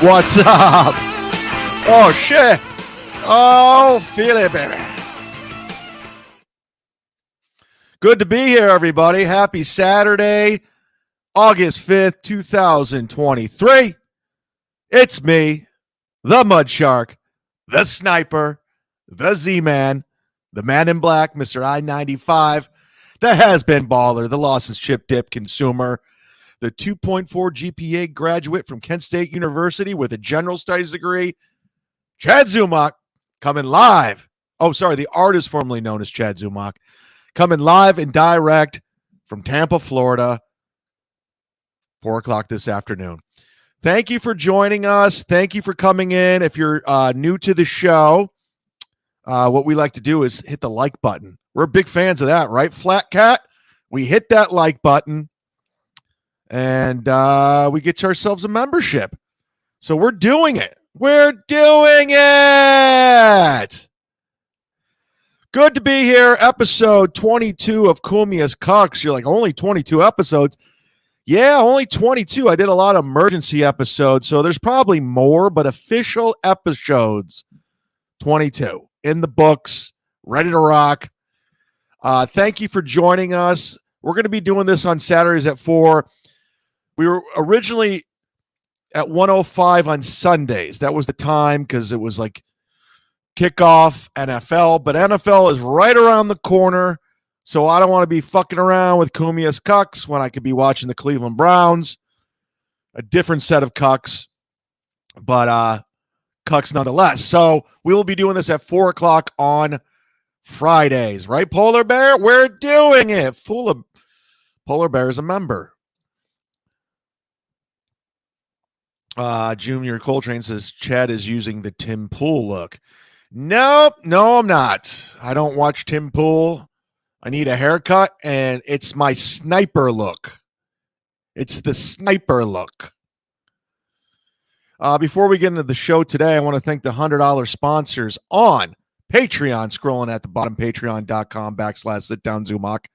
What's up? Oh, shit. Oh, feel it, baby. Good to be here, everybody. Happy Saturday, August 5th, 2023. It's me, the Mud Shark, the Sniper, the Z-Man, the Man in Black, Mr. I-95, the has-been baller, the Lawson's chip dip consumer, the 2.4 GPA graduate from Kent State University with a general studies degree, Chad Zumock, coming live. Oh, sorry, the artist formerly known as Chad Zumock, coming live and direct from Tampa, Florida, 4 o'clock this afternoon. Thank you for joining us. Thank you for coming in. If you're new to the show, what we like to do is hit the like button. We're big fans of that, right, Flat Cat? We hit that like button, and we get ourselves a membership. So we're doing it. We're doing it. Good to be here. Episode 22 of Cumia'S Cucks. You're like, only 22 episodes? Yeah, only 22. I did a lot of emergency episodes, so there's probably more, but official episodes, 22. In the books, ready to rock. Thank you for joining us. We're going to be doing this on Saturdays at 4. We were originally at 1:05 on Sundays. That was the time because it was like kickoff NFL, but NFL is right around the corner, so I don't want to be fucking around with Cumia'S Cucks when I could be watching the Cleveland Browns. A different set of Cucks, but Cucks nonetheless. So we will be doing this at 4 o'clock on Fridays, right, Polar Bear? We're doing it. Polar Bear is a member. Junior Coltrane says Chad is using the Tim Pool look. No, I'm not. I don't watch Tim Pool. I need a haircut, and it's my sniper look. It's the sniper look. Before we get into the show today, I want to thank the $100 sponsors on Patreon, scrolling at the bottom, patreon.com/sitdownzumock.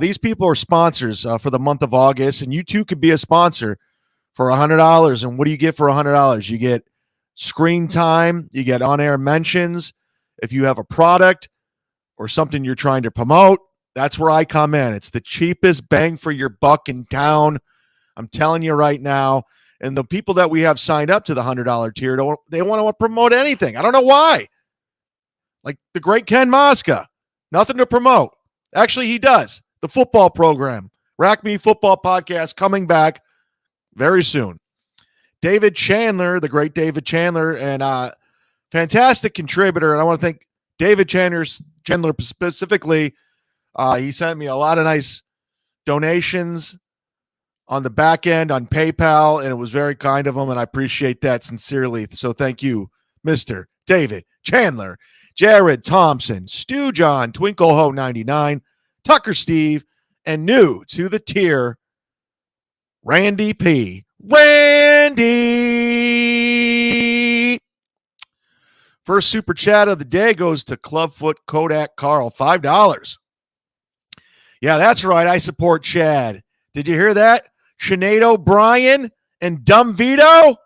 These people are sponsors for the month of August, and you too could be a sponsor for $100. And what do you get for $100? You get screen time, you get on-air mentions. If you have a product or something you're trying to promote, that's where I come in. It's the cheapest bang for your buck in town. I'm telling you right now. And the people that we have signed up to the $100 tier, they want to promote anything. I don't know why. Like the great Ken Mosca, nothing to promote. Actually, he does. The football program, Rack Me Football Podcast, coming back very soon. David Chandler, the great David Chandler, and fantastic contributor. And I want to thank David Chandler specifically. He sent me a lot of nice donations on the back end on PayPal, and it was very kind of him, and I appreciate that sincerely. So thank you, Mr. David Chandler, Jared Thompson, Stu John, Twinkleho 99, Tucker Steve, and new to the tier, Randy P. Randy! First super chat of the day goes to Clubfoot Kodak Carl, $5. Yeah, that's right. I support Chad. Did you hear that? Sinead O'Brien and Dumb Vito?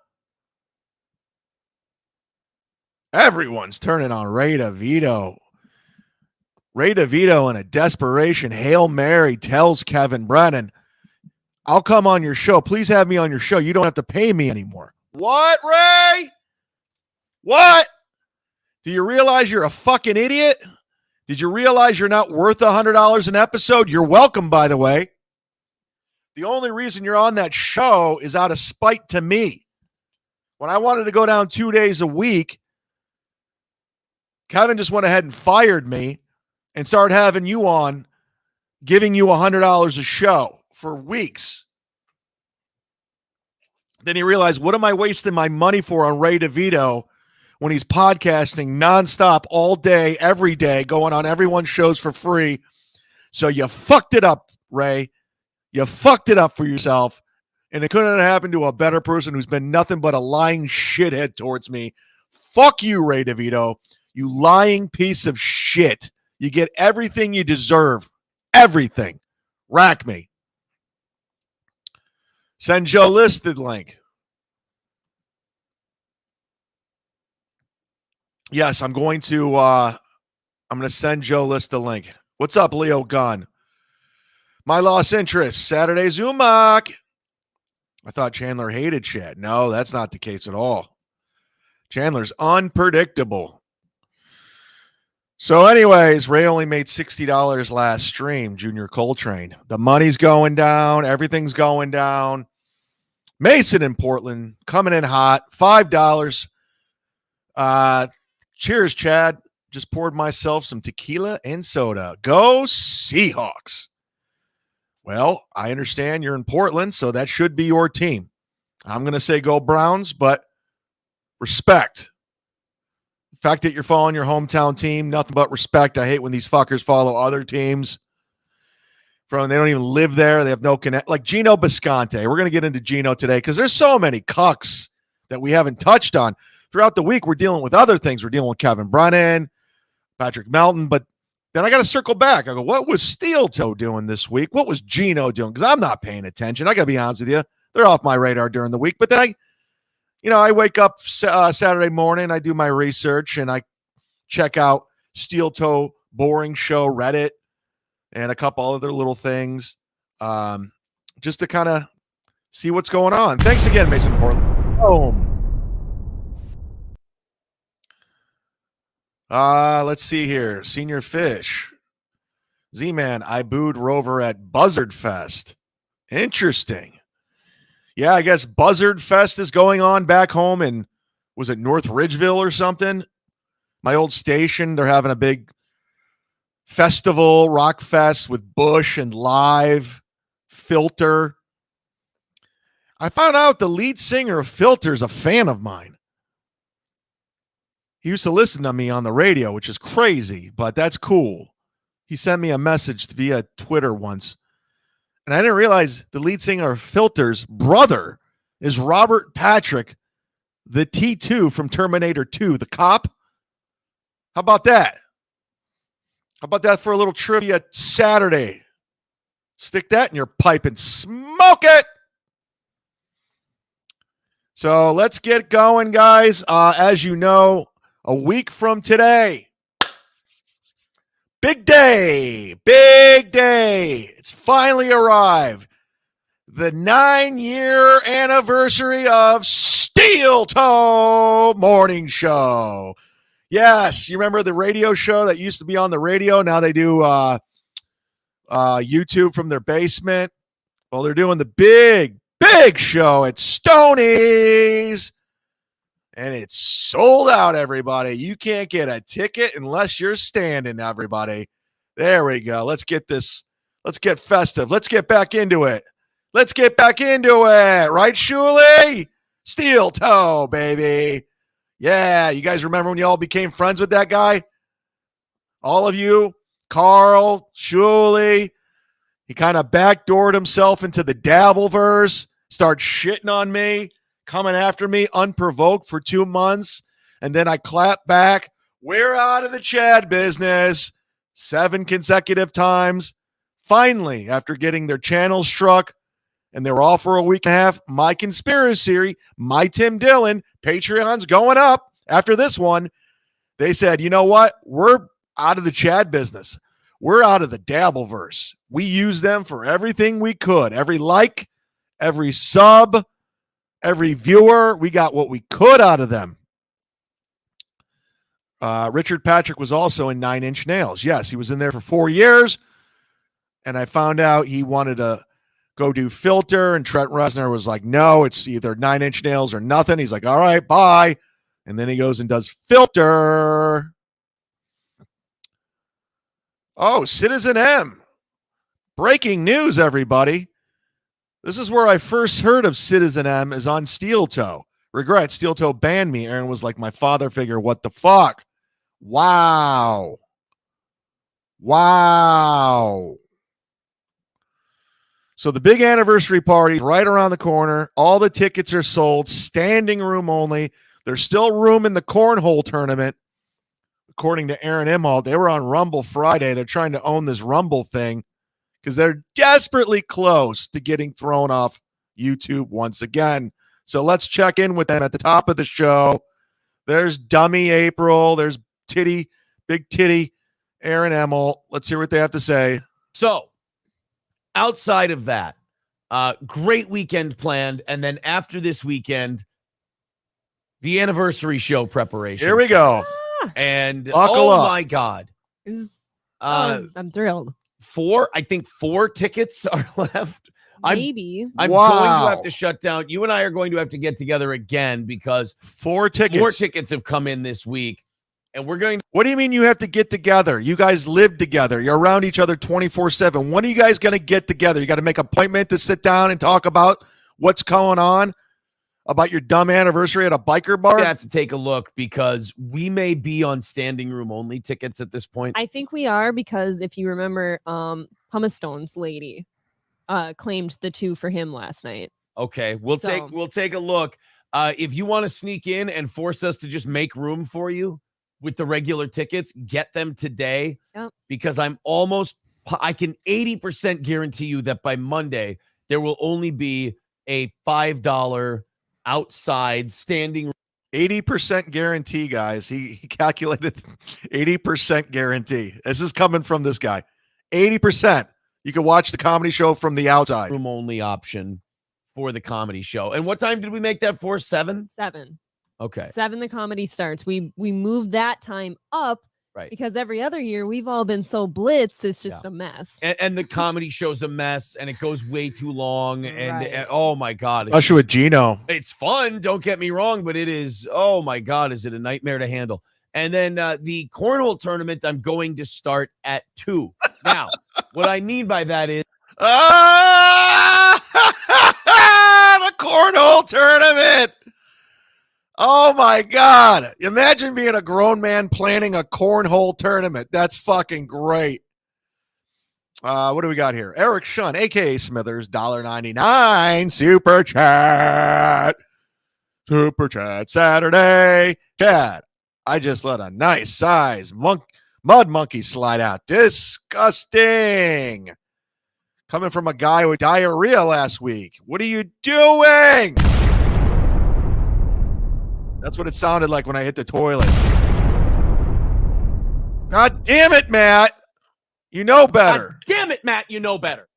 Everyone's turning on Ray DeVito. Ray DeVito in a desperation Hail Mary tells Kevin Brennan, I'll come on your show. Please have me on your show. You don't have to pay me anymore. What, Ray? What? Do you realize you're a fucking idiot? Did you realize you're not worth $100 an episode? You're welcome, by the way. The only reason you're on that show is out of spite to me. When I wanted to go down 2 days a week, Kevin just went ahead and fired me and started having you on, giving you $100 a show for weeks. Then he realized, what am I wasting my money for on Ray DeVito when he's podcasting nonstop all day, every day, going on everyone's shows for free? So you fucked it up, Ray. You fucked it up for yourself. And it couldn't have happened to a better person who's been nothing but a lying shithead towards me. Fuck you, Ray DeVito. You lying piece of shit. You get everything you deserve. Everything. Rack me. Send Joe listed link. Yes, I'm going to send Joe List the link. What's up, Leo Gunn? My lost interest, Saturday Zumock. I thought Chandler hated Chad. No, that's not the case at all. Chandler's unpredictable. So, anyways, Ray only made $60 last stream, Junior Coltrane. The money's going down. Everything's going down. Mason in Portland coming in hot. $5. Cheers, Chad. Just poured myself some tequila and soda. Go Seahawks. Well, I understand you're in Portland, so that should be your team. I'm going to say go Browns, but respect. The fact that you're following your hometown team, nothing but respect. I hate when these fuckers follow other teams. They don't even live there. They have no connect. Like Geno Bisconte. We're going to get into Geno today because there's so many cucks that we haven't touched on. Throughout the week, we're dealing with other things. We're dealing with Kevin Brennan, Patrick Melton, but then I got to circle back. I go, what was Steel Toe doing this week? What was Geno doing? Because I'm not paying attention. I got to be honest with you. They're off my radar during the week. But then I wake up Saturday morning, I do my research, and I check out Steel Toe Boring Show Reddit and a couple other little things just to kind of see what's going on. Thanks again, Mason Portland. Boom. Let's see here. Senior Fish. Z-Man, I booed Rover at Buzzard Fest. Interesting. Yeah, I guess Buzzard Fest is going on back home in, was it North Ridgeville or something? My old station, they're having a big festival, rock fest with Bush and Live, Filter. I found out the lead singer of Filter is a fan of mine. He used to listen to me on the radio, which is crazy, but that's cool. He sent me a message via Twitter once, and I didn't realize the lead singer of Filter's brother is Robert Patrick, the T2 from Terminator 2, the cop. How about that? How about that for a little trivia Saturday? Stick that in your pipe and smoke it. So let's get going, guys. As you know, a week from today, big day. It's finally arrived. The 9-year anniversary of Steel Toe Morning Show. Yes, you remember the radio show that used to be on the radio? Now they do YouTube from their basement. Well, they're doing the big show at Stoney's. And it's sold out, everybody. You can't get a ticket unless you're standing, everybody. There we go. Let's get this. Let's get festive. Let's get back into it. Right, Shuley? Steel Toe, baby. Yeah, you guys remember when you all became friends with that guy? All of you, Carl, Shuley. He kind of backdoored himself into the Dabbleverse, started shitting on me, coming after me unprovoked for 2 months. And then I clapped back. We're out of the Chad business 7 consecutive times. Finally, after getting their channel struck, and they were off for a week and a half, my conspiracy, my Tim Dillon, Patreon's going up after this one. They said, you know what? We're out of the Chad business. We're out of the Dabbleverse. We used them for everything we could. Every like, every sub, every viewer, we got what we could out of them. Richard Patrick was also in 9 Inch Nails. Yes, he was in there for 4 years. And I found out he wanted to go do Filter. And Trent Reznor was like, no, it's either 9 Inch Nails or nothing. He's like, all right, bye. And then he goes and does Filter. Oh, Citizen M. Breaking news, everybody. This is where I first heard of Citizen M, is on Steel Toe. Regret, Steel Toe banned me. Aaron was like my father figure. What the fuck? Wow. So the big anniversary party right around the corner. All the tickets are sold. Standing room only. There's still room in the cornhole tournament. According to Aaron Imholt, they were on Rumble Friday. They're trying to own this Rumble thing because they're desperately close to getting thrown off YouTube once again. So let's check in with them at the top of the show. There's dummy April. There's big titty Aaron Emmel. Let's hear what they have to say. So, outside of that, great weekend planned. And then after this weekend, the anniversary show preparation. Here we go. And Buckle up. My God. I'm thrilled. I think 4 tickets are left. Maybe. I'm going to have to shut down. You and I are going to have to get together again because 4 tickets. More tickets have come in this week. And we're going to. What do you mean you have to get together? You guys live together. You're around each other 24/7. When are you guys going to get together? You got to make an appointment to sit down and talk about what's going on, about your dumb anniversary at a biker bar? We have to take a look because we may be on standing room only tickets at this point. I think we are because if you remember, Pumice Stone's lady claimed the 2 for him last night. Okay, we'll take a look. If you want to sneak in and force us to just make room for you with the regular tickets, get them today. Yep. Because I can 80% guarantee you that by Monday there will only be a $5 outside standing. 80% guarantee, guys. He calculated 80% guarantee. This is coming from this guy. 80%. You can watch the comedy show from the outside. Room only option for the comedy show. And what time did we make that for? 7? 7. Okay. 7 the comedy starts. We moved that time up because every other year we've all been so blitzed, it's just a mess. And the comedy show's a mess and it goes way too long. And oh my God. Especially with Geno. It's fun, don't get me wrong, but it is, oh my God, is it a nightmare to handle? And then the cornhole tournament, I'm going to start at 2. Now, what I mean by that is the cornhole tournament. Oh my God. Imagine being a grown man planning a cornhole tournament. That's fucking great. What do we got here? Eric Shun, aka Smithers, $1.99 super chat. Super chat Saturday. Chad, I just let a nice size mud monkey slide out. Disgusting. Coming from a guy with diarrhea last week. What are you doing? That's what it sounded like when I hit the toilet. God damn it, Matt. You know better. God damn it, Matt. You know better.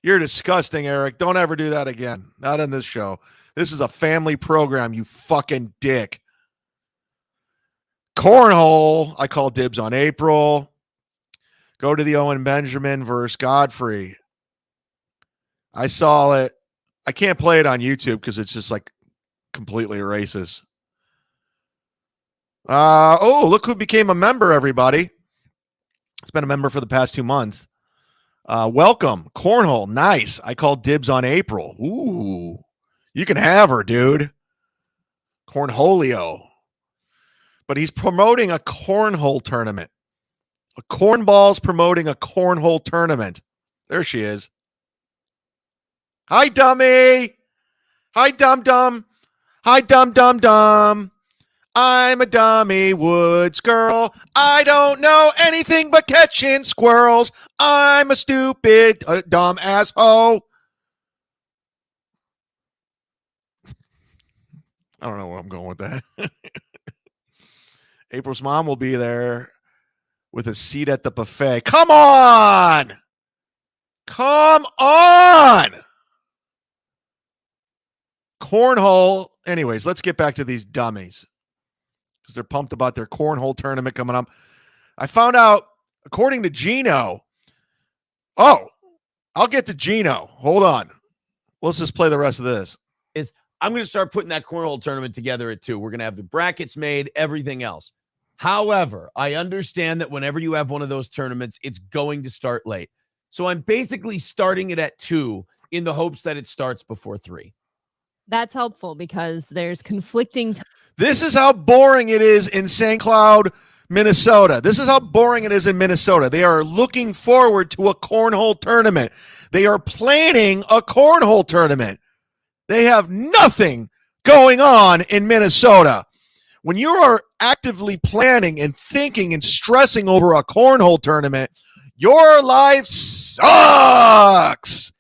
You're disgusting, Eric. Don't ever do that again. Not in this show. This is a family program, you fucking dick. Cornhole. I call dibs on April. Go to the Owen Benjamin versus Godfrey. I saw it. I can't play it on YouTube because it's just like completely racist. Look who became a member, everybody. It's been a member for the past 2 months. Welcome. Cornhole. Nice. I call dibs on April. Ooh. You can have her, dude. Cornholio. But he's promoting a cornhole tournament. A cornball's promoting a cornhole tournament. There she is. Hi, dummy. Hi, dum-dum. Hi, dum-dum-dum. I'm a dummy woods girl. I don't know anything but catching squirrels. I'm a stupid, dumb asshole. I don't know where I'm going with that. April's mom will be there with a seat at the buffet. Come on! Come on! Cornhole. Anyways, let's get back to these dummies because they're pumped about their cornhole tournament coming up. I found out, according to Geno. Oh, I'll get to Geno. Hold on. Let's just play the rest of this. I'm going to start putting that cornhole tournament together at 2. We're going to have the brackets made, everything else. However, I understand that whenever you have one of those tournaments, it's going to start late. So I'm basically starting it at 2 in the hopes that it starts before 3. That's helpful because there's conflicting. This is how boring it is in St. Cloud, Minnesota. This is how boring it is in Minnesota. They are looking forward to a cornhole tournament. They are planning a cornhole tournament. They have nothing going on in Minnesota. When you are actively planning and thinking and stressing over a cornhole tournament, your life sucks.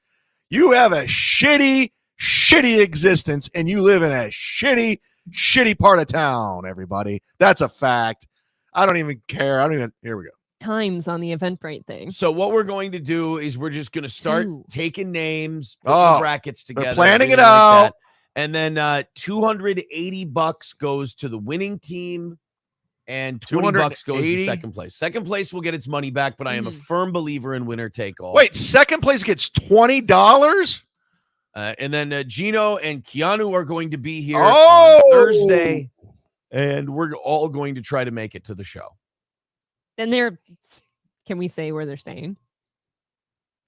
You have a shitty, shitty existence, and you live in a shitty part of town, everybody. That's a fact. I don't even care. Here we go. Times on the Eventbrite thing. So what we're going to do is we're just going to start taking names, putting the brackets together. They're planning it out. Like and then $280 goes to the winning team and $20 goes to second place. Second place will get its money back, but I am a firm believer in winner take all. Wait, second place gets $20? And then Geno and Keanu are going to be here on Thursday, and we're all going to try to make it to the show. Then can we say where they're staying?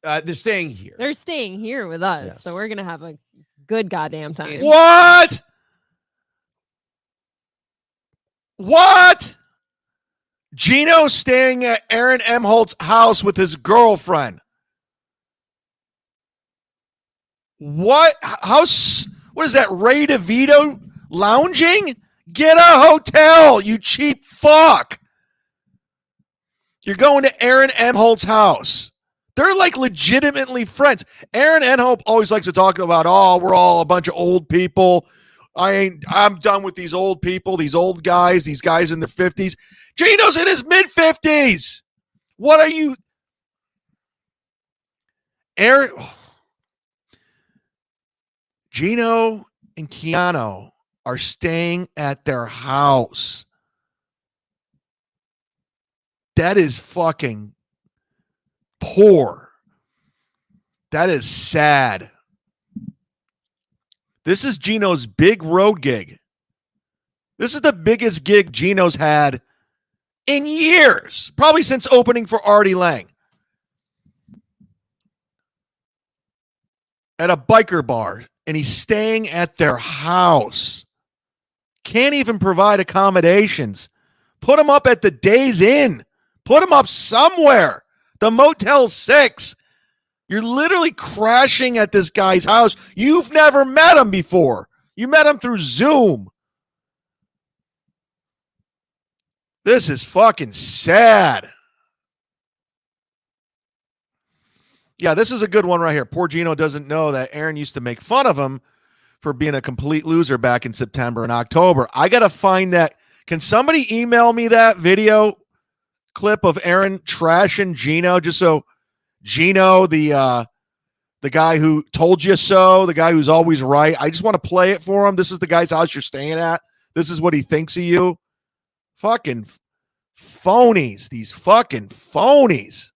They're staying here. They're staying here with us. Yes. So we're going to have a good goddamn time. What? Geno's staying at Aaron Emholt's house with his girlfriend. What? What is that, Ray DeVito lounging? Get a hotel, you cheap fuck. You're going to Aaron Emholt's house. They're like legitimately friends. Aaron Emholt always likes to talk about, we're all a bunch of old people. I'm done with these old people, these old guys, these guys in their 50s. Geno's in his mid-50s. What are you? Geno and Keanu are staying at their house. That is fucking poor. That is sad. This is Geno's big road gig. This is the biggest gig Geno's had in years, probably since opening for Artie Lang. At a biker bar, and he's staying at their house. Can't even provide accommodations. Put him up at the Days Inn. Put him up somewhere. The Motel 6. You're literally crashing at this guy's house. You've never met him before. You met him through Zoom. This is fucking sad. Yeah, this is a good one right here. Poor Geno doesn't know that Aaron used to make fun of him for being a complete loser back in September and October. I got to find that. Can somebody email me that video clip of Aaron trashing Geno, just so Geno, the guy who told you so, the guy who's always right. I just want to play it for him. This is the guy's house you're staying at. This is what he thinks of you. Fucking phonies. These fucking phonies.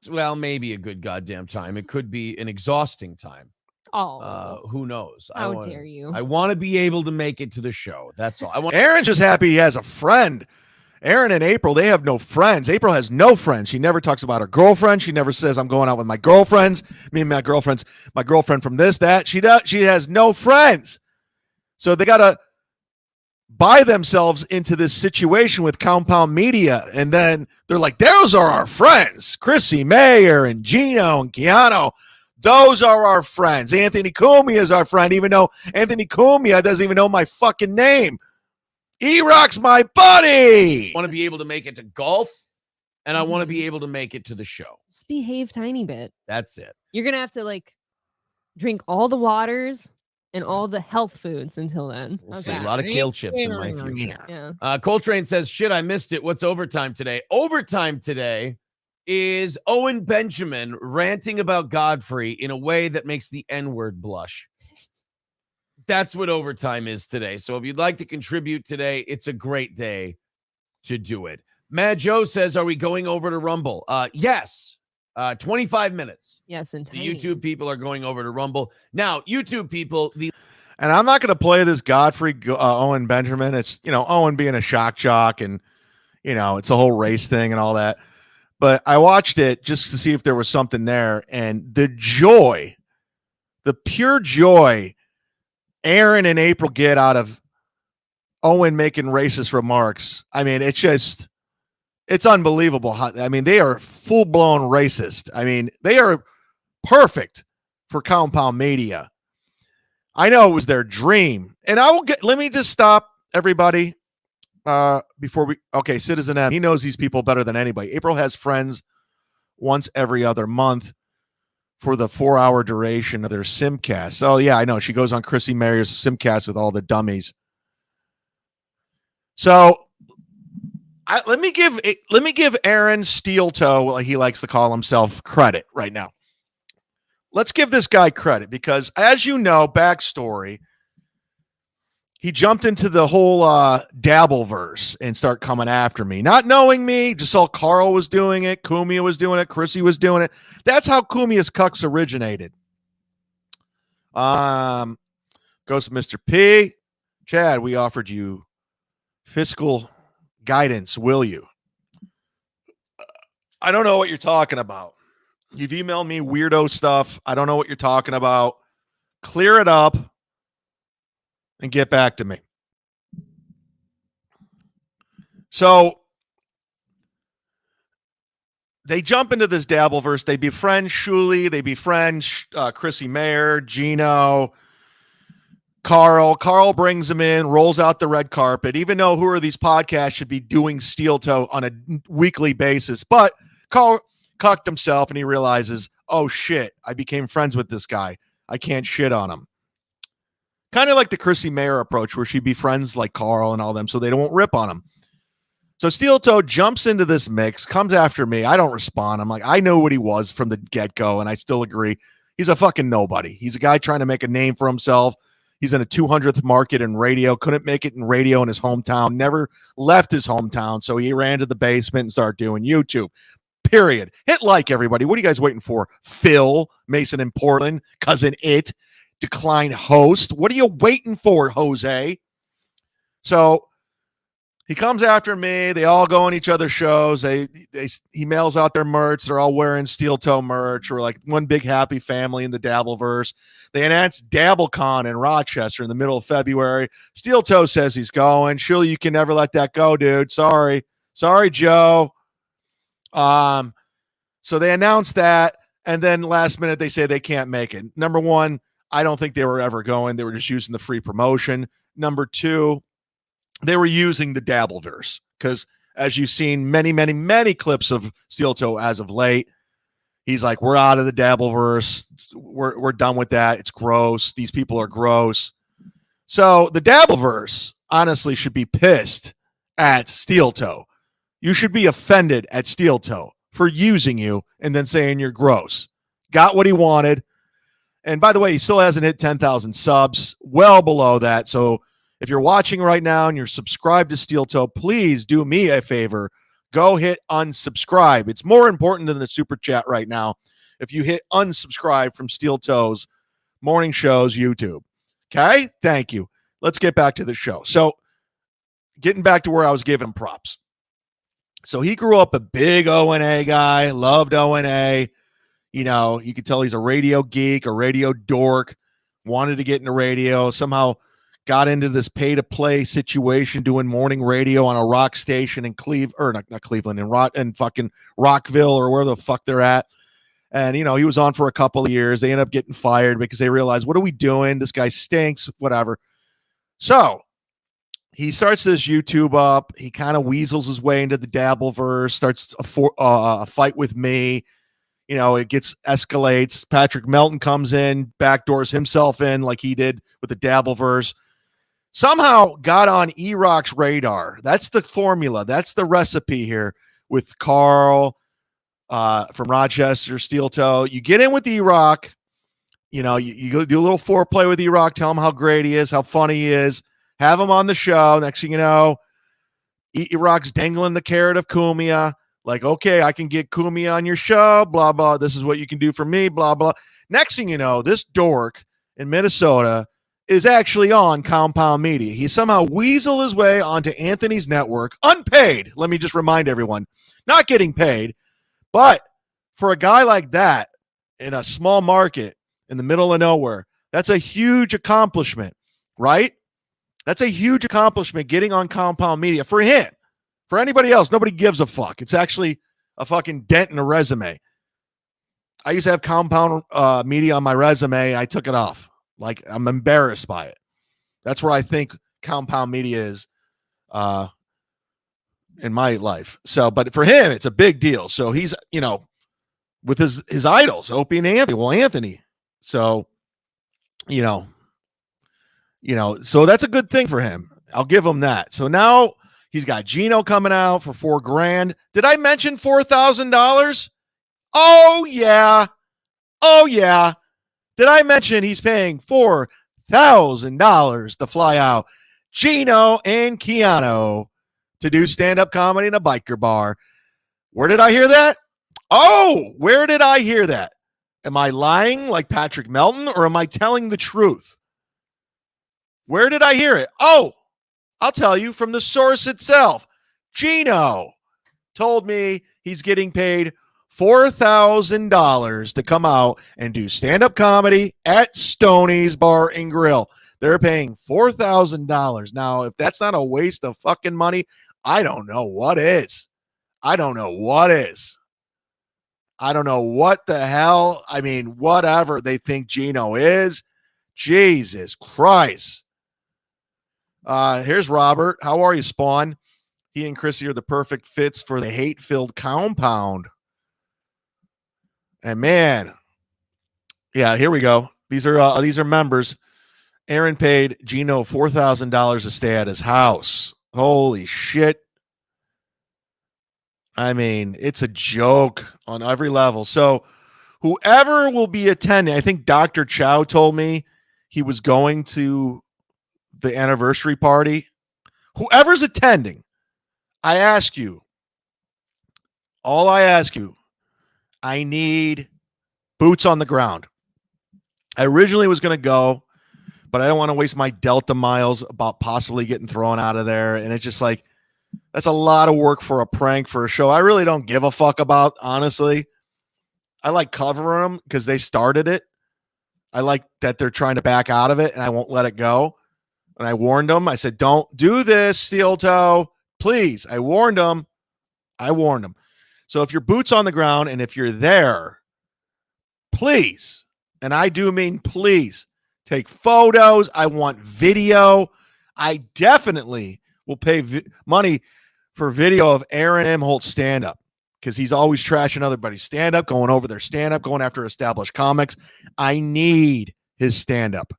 Well, maybe a good goddamn time. It could be an exhausting time. Who knows? How dare you? I want to be able to make it to the show. That's all. Aaron's just happy he has a friend. Aaron and April, they have no friends. April has no friends. She never talks about her girlfriend. She never says, I'm going out with my girlfriends. Me and my girlfriend from this, that. She has no friends. So they got to buy themselves into this situation with Compound Media. And then they're like, those are our friends. Chrissy Mayer and Geno and Keanu. Those are our friends. Anthony Cumia is our friend, even though Anthony Cumia doesn't even know my fucking name. E-Rock's my buddy. I want to be able to make it to golf, and I want to be able to make it to the show. Just behave tiny bit. That's it. You're going to have to, drink all the waters and all the health foods until then. We'll see. A lot of kale chips in my future. Yeah. Coltrane says, shit, I missed it. What's overtime today? Overtime today is Owen Benjamin ranting about Godfrey in a way that makes the N-word blush. That's what overtime is today. So if you'd like to contribute today, it's a great day to do it. Mad Joe says, are we going over to Rumble? Yes. 25 minutes. Yes, and the YouTube people are going over to Rumble. Now, YouTube people, and I'm not going to play this Godfrey Owen Benjamin. It's, Owen being a shock jock and, it's a whole race thing and all that. But I watched it just to see if there was something there. And the pure joy Aaron and April get out of Owen making racist remarks. I mean, it's unbelievable. They are full-blown racist. They are perfect for Compound Media. I know it was their dream. And let me just stop everybody before Citizen M. He knows these people better than anybody. April has friends once every other month for the 4-hour duration of their simcast. Oh, yeah, I know. She goes on Chrissy Mayer's simcast with all the dummies. So let me give Aaron Steeltoe, like he likes to call himself, credit right now. Let's give this guy credit because, as you know, backstory, he jumped into the whole Dabbleverse and start coming after me. Not knowing me, just saw Carl was doing it, Cumia was doing it, Chrissy was doing it. That's how Cumia'S Cucks originated. Goes to Mr. P. Chad, we offered you fiscal guidance, will you? I don't know what you're talking about. You've emailed me weirdo stuff. I don't know what you're talking about. Clear it up and get back to me. So they jump into this Dabbleverse. They befriend Shuli. They befriend Chrissy Mayer, Geno, Carl. Carl brings them in, rolls out the red carpet, even though who are these podcasts should be doing Steel Toe on a weekly basis. But Carl cucked himself and he realizes, oh shit, I became friends with this guy. I can't shit on him. Kind of like the Chrissy Mayer approach where she befriends like Carl and all them so they don't rip on him. So Steel Toe jumps into this mix, comes after me. I don't respond. I'm like, I know what he was from the get-go, and I still agree. He's a fucking nobody. He's a guy trying to make a name for himself. He's in a 200th market in radio, couldn't make it in radio in his hometown, never left his hometown, so he ran to the basement and started doing YouTube. Period. Hit like, everybody. What are you guys waiting for? Phil, Mason in Portland, Cousin It, decline host. What are you waiting for, Jose? So he comes after me. They all go on each other's shows. He mails out their merch. They're all wearing Steel Toe merch. We're like one big happy family in the Dabbleverse. They announced DabbleCon in Rochester in the middle of February. Steel Toe says he's going. Surely you can never let that go, dude. Sorry, Joe. So they announced that, and then last minute they say they can't make it. Number one, I don't think they were ever going. They were just using the free promotion. Number two, they were using the Dabbleverse because, as you've seen many, many, many clips of Steel Toe as of late, he's like, we're out of the Dabbleverse. We're done with that. It's gross. These people are gross. So the Dabbleverse honestly should be pissed at Steel Toe. You should be offended at Steel Toe for using you and then saying you're gross. Got what he wanted. And by the way, he still hasn't hit 10,000 subs, well below that. So if you're watching right now and you're subscribed to Steel Toe, please do me a favor. Go hit unsubscribe. It's more important than the super chat right now if you hit unsubscribe from Steel Toe's morning show's YouTube. Okay? Thank you. Let's get back to the show. So getting back to where I was giving him props. So he grew up a big O&A guy, loved O&A. You know, you could tell he's a radio geek, a radio dork, wanted to get into radio, somehow got into this pay-to-play situation doing morning radio on a rock station in Cleveland, in fucking Rockville or where the fuck they're at. And, you know, he was on for a couple of years. They ended up getting fired because they realized, what are we doing? This guy stinks, whatever. So he starts this YouTube up. He kind of weasels his way into the Dabbleverse, starts a fight with me. You know, it escalates. Patrick Melton comes in, backdoors himself in like he did with the Dabbleverse. Somehow got on E-Rock's radar. That's the formula. That's the recipe here with Carl from Rochester, Steel Toe. You get in with E-Rock. You know, you go do a little foreplay with E-Rock. Tell him how great he is, how funny he is. Have him on the show. Next thing you know, E-Rock's dangling the carrot of Cumia. Like, okay, I can get Cumia on your show, blah, blah. This is what you can do for me, blah, blah. Next thing you know, this dork in Minnesota is actually on Compound Media. He somehow weaseled his way onto Anthony's network, unpaid. Let me just remind everyone, not getting paid. But for a guy like that in a small market in the middle of nowhere, that's a huge accomplishment, right? That's a huge accomplishment getting on Compound Media for him. For anybody else, nobody gives a fuck. It's actually a fucking dent in a resume. I used to have Compound Media on my resume, and I took it off. Like, I'm embarrassed by it. That's where I think Compound Media is in my life. So, but for him, it's a big deal. So he's, you know, with his idols, Opie and Anthony. Well, Anthony. So, so that's a good thing for him. I'll give him that. So now he's got Geno coming out for $4,000. Did I mention $4,000? Oh yeah. Oh yeah. Did I mention he's paying $4,000 to fly out Geno and Keanu to do stand-up comedy in a biker bar? Where did I hear that? Oh, where did I hear that? Am I lying like Patrick Melton, or am I telling the truth? Where did I hear it? Oh, I'll tell you, from the source itself. Geno told me he's getting paid $4,000 to come out and do stand-up comedy at Stoney's Bar and Grill. They're paying $4,000. Now, if that's not a waste of fucking money, I don't know what is. I don't know what is. I don't know what the hell. I mean, whatever they think Geno is. Jesus Christ. Here's Robert. How are you, Spawn? He and Chrissy are the perfect fits for the hate-filled compound. And man, yeah, here we go. These are members. Aaron paid Geno $4,000 to stay at his house. Holy shit. I mean, it's a joke on every level. So whoever will be attending, I think Dr. Chow told me he was going to the anniversary party. Whoever's attending, I ask you, I need boots on the ground. I originally was going to go, but I don't want to waste my Delta miles about possibly getting thrown out of there. And it's just like, that's a lot of work for a prank for a show I really don't give a fuck about, honestly. I like covering them because they started it. I like that they're trying to back out of it, and I won't let it go. And I warned them. I said, don't do this, Steel Toe. Please. I warned them. So if your boots on the ground and if you're there, please, and I do mean please, take photos. I want video. I definitely will pay money for video of Aaron M. Holt stand-up because he's always trashing other buddies' stand-up, going over their stand-up, going after established comics. I need his stand-up.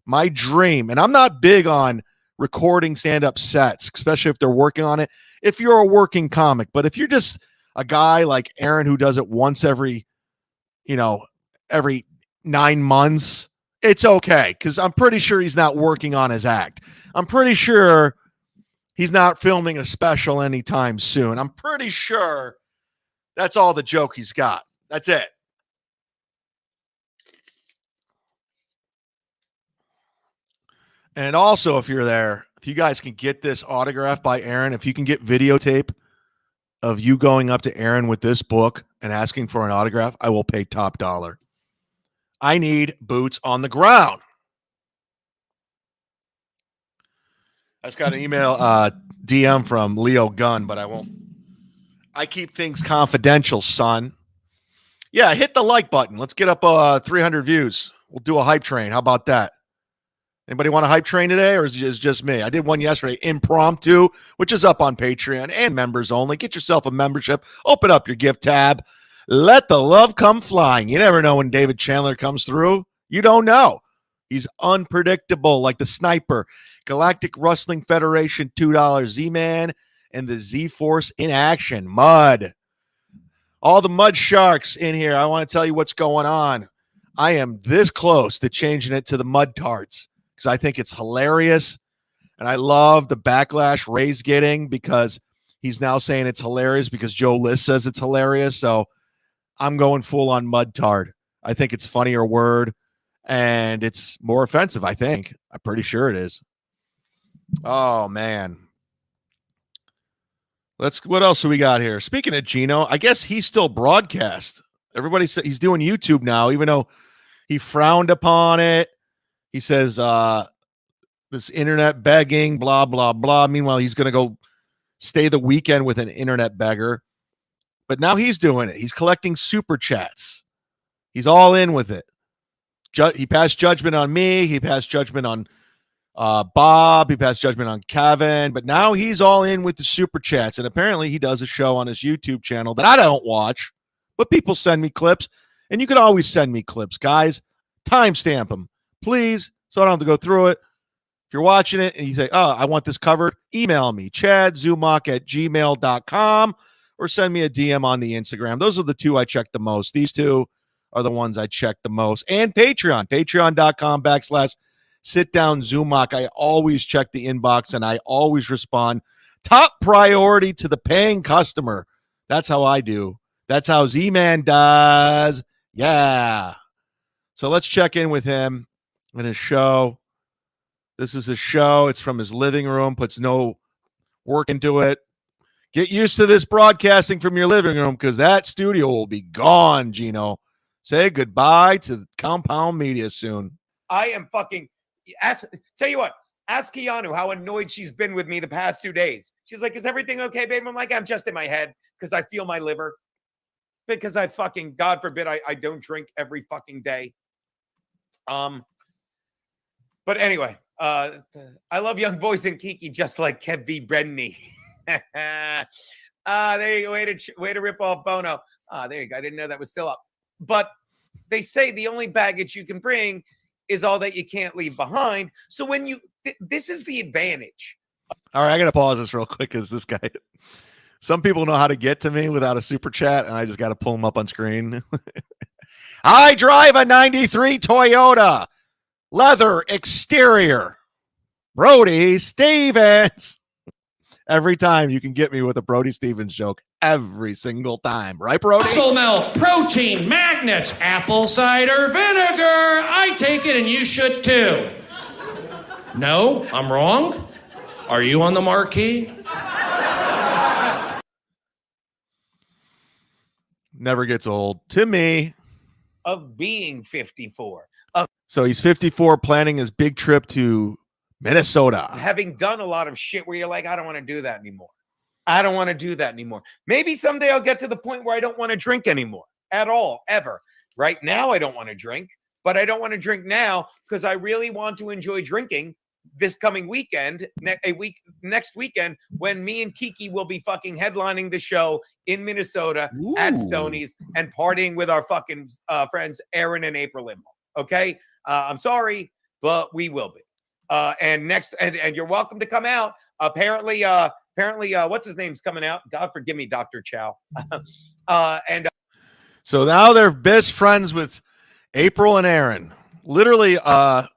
My dream, and I'm not big on recording stand-up sets, especially if they're working on it, if you're a working comic. But if you're just a guy like Aaron who does it once every 9 months, it's okay because I'm pretty sure he's not working on his act. I'm pretty sure he's not filming a special anytime soon. I'm pretty sure that's all the joke he's got. That's it. And also, if you're there, if you guys can get this autographed by Aaron, if you can get videotape of you going up to Aaron with this book and asking for an autograph, I will pay top dollar. I need boots on the ground. I just got an email DM from Leo Gunn, but I won't. I keep things confidential, son. Yeah, hit the like button. Let's get up 300 views. We'll do a hype train. How about that? Anybody want a hype train today, or is it just me? I did one yesterday, impromptu, which is up on Patreon and members only. Get yourself a membership. Open up your gift tab. Let the love come flying. You never know when David Chandler comes through. You don't know. He's unpredictable, like the sniper. Galactic Wrestling Federation, $2 Z-Man, and the Z-Force in action. Mud. All the Mud Sharks in here. I want to tell you what's going on. I am this close to changing it to the Mud Tarts because I think it's hilarious. And I love the backlash Ray's getting because he's now saying it's hilarious because Joe List says it's hilarious. So I'm going full on Mud Tart. I think it's funnier word and it's more offensive, I think. I'm pretty sure it is. Oh, man. What else do we got here? Speaking of Geno, I guess he's still broadcast. Everybody said he's doing YouTube now, even though he frowned upon it. He says this internet begging, blah, blah, blah. Meanwhile, he's going to go stay the weekend with an internet beggar. But now he's doing it. He's collecting super chats. He's all in with it. He passed judgment on me. He passed judgment on Bob. He passed judgment on Kevin. But now he's all in with the super chats. And apparently he does a show on his YouTube channel that I don't watch, But people send me clips, and you can always send me clips, guys. Timestamp them, please, so I don't have to go through it. If you're watching it and you say, oh, I want this covered, email me, chadzumock@gmail.com, or send me a DM on the Instagram. Those are the two I check the most. These two are the ones I check the most. And Patreon, patreon.com/sitdownzumock. I always check the inbox, and I always respond. Top priority to the paying customer. That's how I do. That's how Z-Man does. Yeah. So let's check in with him in his show. This is his show. It's from his living room, puts no work into it. Get used to this broadcasting from your living room because that studio will be gone, Geno. Say goodbye to Compound Media soon. I am fucking... Tell you what, ask Keanu how annoyed she's been with me the past 2 days. She's like, is everything okay, babe? I'm like, I'm just in my head because I feel my liver. Because I fucking, God forbid, I don't drink every fucking day. But anyway, I love young boys and Kiki just like Kev V. Brenny. There you go. Way to rip off Bono. There you go. I didn't know that was still up. But they say the only baggage you can bring is all that you can't leave behind. So when you, this is the advantage. All right, I got to pause this real quick because this guy, some people know how to get to me without a super chat, and I just got to pull them up on screen. I drive a 93 Toyota. Leather exterior. Brody Stevens. Every time you can get me with a Brody Stevens joke. Every single time. Right, Brody? Muscle milk, protein, magnets, apple cider vinegar. I take it and you should too. No, I'm wrong. Are you on the marquee? Never gets old. To me. Of being 54. So he's 54, planning his big trip to Minnesota. Having done a lot of shit where you're like, I don't want to do that anymore. I don't want to do that anymore. Maybe someday I'll get to the point where I don't want to drink anymore at all, ever. Right now, I don't want to drink, but I don't want to drink now because I really want to enjoy drinking this coming weekend, next weekend, when me and Kiki will be fucking headlining the show in Minnesota at Stoney's and partying with our fucking friends Aaron and April Limbo. Okay, I'm sorry, but we will be. And you're welcome to come out. Apparently, what's his name's coming out? God forgive me, Dr. Chow. So now they're best friends with April and Aaron. Literally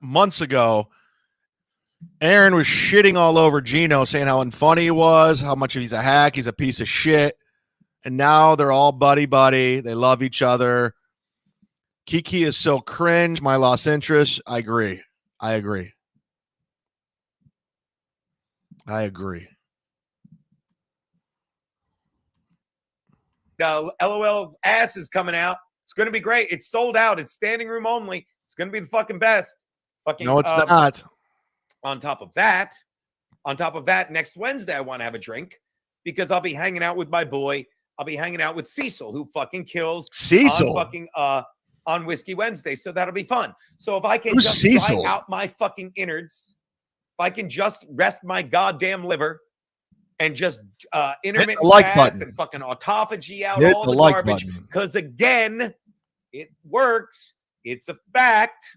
months ago, Aaron was shitting all over Geno, saying how unfunny he was, how much he's a hack, he's a piece of shit. And now they're all buddy-buddy. They love each other. Kiki is so cringe. My lost interest. I agree. LOL's ass is coming out. It's going to be great. It's sold out. It's standing room only. It's going to be the fucking best. No, it's not. On top of that, next Wednesday, I want to have a drink because I'll be hanging out with my boy. I'll be hanging out with Cecil, who fucking kills on Whiskey Wednesday. So that'll be fun. So if I can just dry out my fucking innards, if I can just rest my goddamn liver and just intermittent fast and fucking autophagy out all the garbage, because again, it works. It's a fact.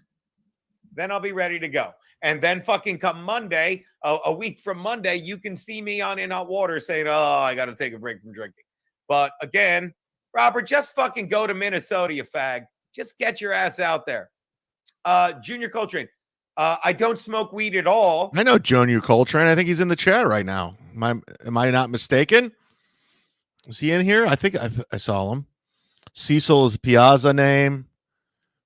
Then I'll be ready to go. And then fucking come Monday, a week from Monday, you can see me on In Hot Water saying, oh, I got to take a break from drinking. But again, Robert, just fucking go to Minnesota, you fag. Just get your ass out there. Junior Coltrane, I don't smoke weed at all. I know Junior Coltrane. I think he's in the chat right now. Am I not mistaken? Is he in here? I think I saw him. Cecil is Piazza name.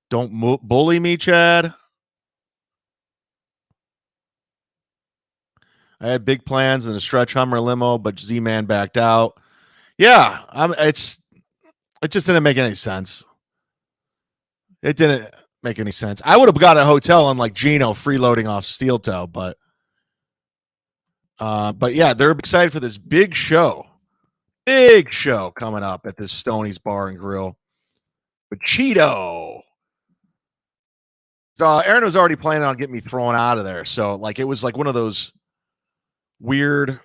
Don't bully me, Chad. I had big plans in a stretch Hummer limo, but Z-Man backed out. Yeah, it just didn't make any sense. It didn't make any sense. I would have got a hotel on like Geno freeloading off Steel Toe, but yeah, they're excited for this big show coming up at this Stoney's Bar and Grill with Cheeto. So Aaron was already planning on getting me thrown out of there. So like it was like one of those weird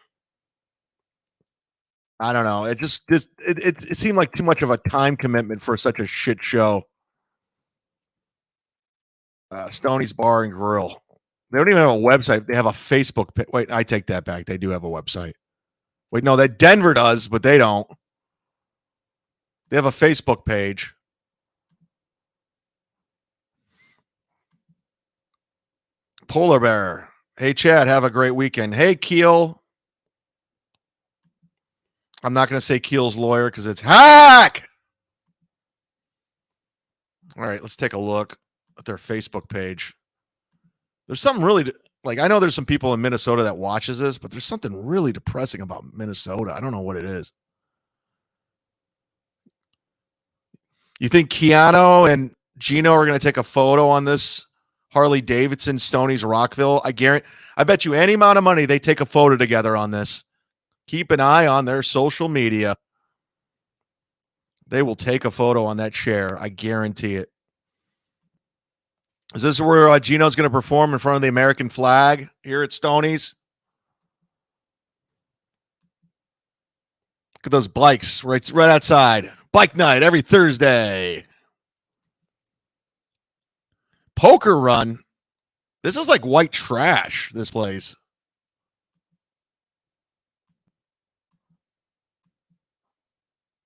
I don't know. It seemed like too much of a time commitment for such a shit show. Stoney's Bar and Grill. They don't even have a website. They have a Facebook page. Wait, I take that back. They do have a website. Wait, no, that Denver does, but they don't. They have a Facebook page. Polar Bear. Hey, Chad, have a great weekend. Hey, Keel. I'm not going to say Keel's lawyer because it's hack. All right, let's take a look at their Facebook page. There's something really, I know there's some people in Minnesota that watches this, but there's something really depressing about Minnesota. I don't know what it is. You think Keanu and Geno are going to take a photo on this Harley Davidson Stoney's Rockville? I bet you any amount of money they take a photo together on this. Keep an eye on their social media. They will take a photo on that chair. I guarantee it. Is this where Geno's going to perform in front of the American flag here at Stoney's? Look at those bikes right outside. Bike night every Thursday. Poker run. This is like white trash, this place.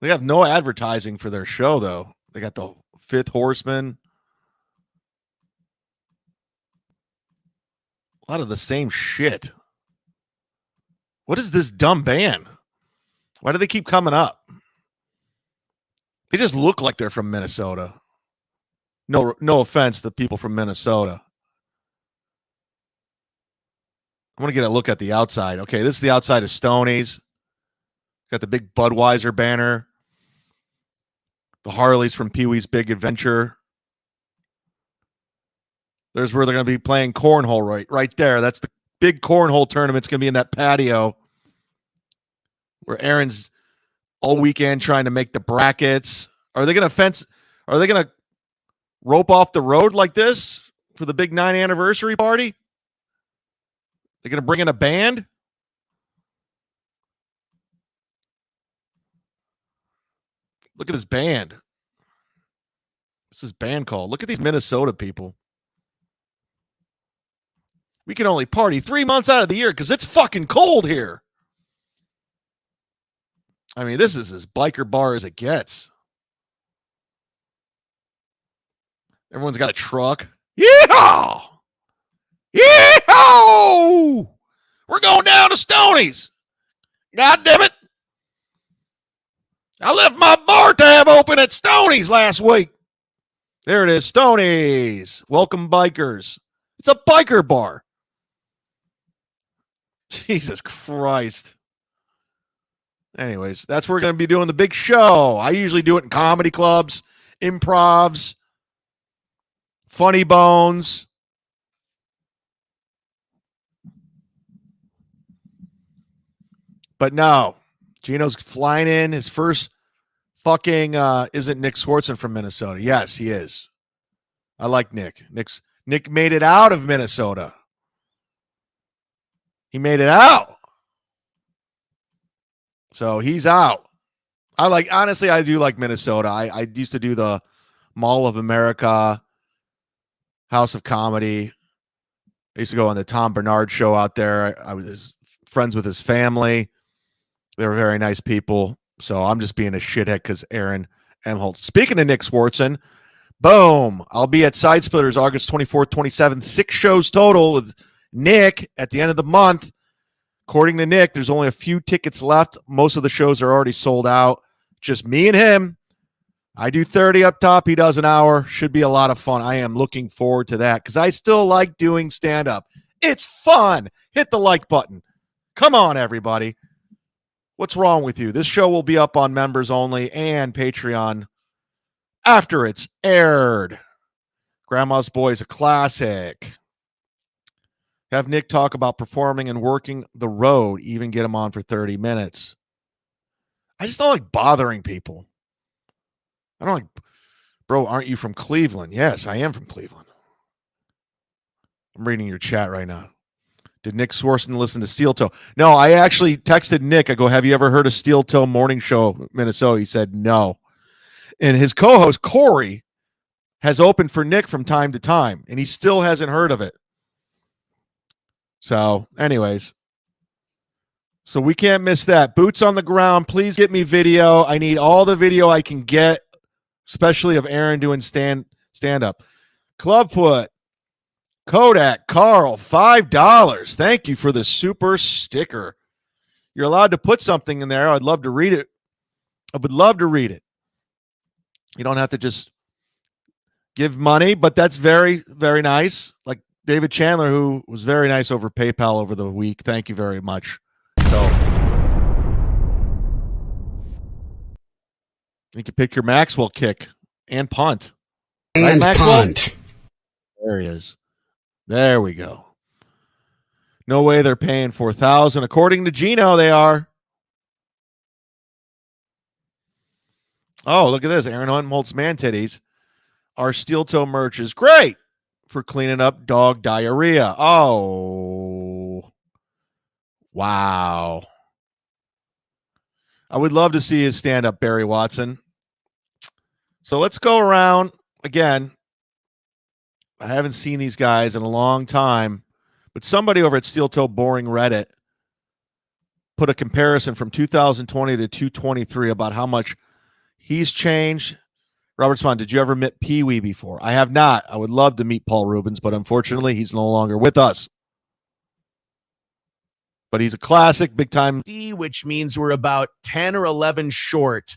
They have no advertising for their show, though. They got the Fifth Horseman. A lot of the same shit. What is this dumb band? Why do they keep coming up? They just look like they're from Minnesota. No offense to people from Minnesota. I want to get a look at the outside. Okay, this is the outside of Stoney's. Got the big Budweiser banner. The Harleys from Pee-wee's Big Adventure. There's where they're going to be playing cornhole right there. That's the big cornhole tournament. It's going to be in that patio where Aaron's all weekend trying to make the brackets. Are they going to rope off the road like this for the big 9th anniversary party? They're going to bring in a band? Look at this band. What's this band called? Look at these Minnesota people. We can only party 3 months out of the year because it's fucking cold here. I mean, this is as biker bar as it gets. Everyone's got a truck. Yeehaw! Yeehaw! We're going down to Stoney's. God damn it. I left my bar tab open at Stoney's last week. There it is, Stoney's. Welcome, bikers. It's a biker bar. Jesus Christ. Anyways, that's where we're going to be doing the big show. I usually do it in comedy clubs, improvs, funny bones. But no, Geno's flying in. His first fucking isn't Nick Swartzen from Minnesota? Yes, he is. I like Nick. Nick made it out of Minnesota. He made it out. So he's out. Honestly, I do like Minnesota. I used to do the Mall of America, House of Comedy. I used to go on the Tom Bernard show out there. I was friends with his family. They were very nice people. So I'm just being a shithead because Aaron Emholt. Speaking of Nick Swartzen, boom. I'll be at Side Splitters August 24th, 27th. 6 shows total with Nick at the end of the month. According to Nick, there's only a few tickets left. Most of the shows are already sold out. Just me and him. I do 30 up top. He does an hour. Should be a lot of fun. I am looking forward to that because I still like doing stand-up. It's fun. Hit the like button. Come on, everybody. What's wrong with you? This show will be up on members only and Patreon after it's aired. Grandma's Boy is a classic. Have Nick talk about performing and working the road, even get him on for 30 minutes. I just don't like bothering people. I don't like, bro, aren't you from Cleveland? Yes, I am from Cleveland. I'm reading your chat right now. Did Nick Swarson listen to Steel Toe? No, I actually texted Nick. I go, have you ever heard of Steel Toe Morning Show, Minnesota? He said no. And his co-host, Corey, has opened for Nick from time to time, and he still hasn't heard of it. So, anyways. So we can't miss that. Boots on the ground. Please get me video. I need all the video I can get, especially of Aaron doing stand-up. Clubfoot. Kodak, Carl, $5. Thank you for the super sticker. You're allowed to put something in there. I'd love to read it. I would love to read it. You don't have to just give money, but that's very, very nice. Like David Chandler, who was very nice over PayPal over the week. Thank you very much. So you can pick your Maxwell kick and punt. And right, Maxwell? punt. There he is. There we go. No way they're paying $4,000. According to Geno, they are. Oh, look at this. Aaron Hunt man titties. Our steel toe merch is great for cleaning up dog diarrhea. Oh. Wow. I would love to see his stand-up, Barry Watson. So let's go around again. I haven't seen these guys in a long time, but somebody over at Steel Toe Boring Reddit put a comparison from 2020 to 2023 about how much he's changed. Robert Spahn, did you ever meet Pee Wee before? I have not. I would love to meet Paul Rubens, but unfortunately, he's no longer with us. But he's a classic, big time. Which means we're about 10 or 11 short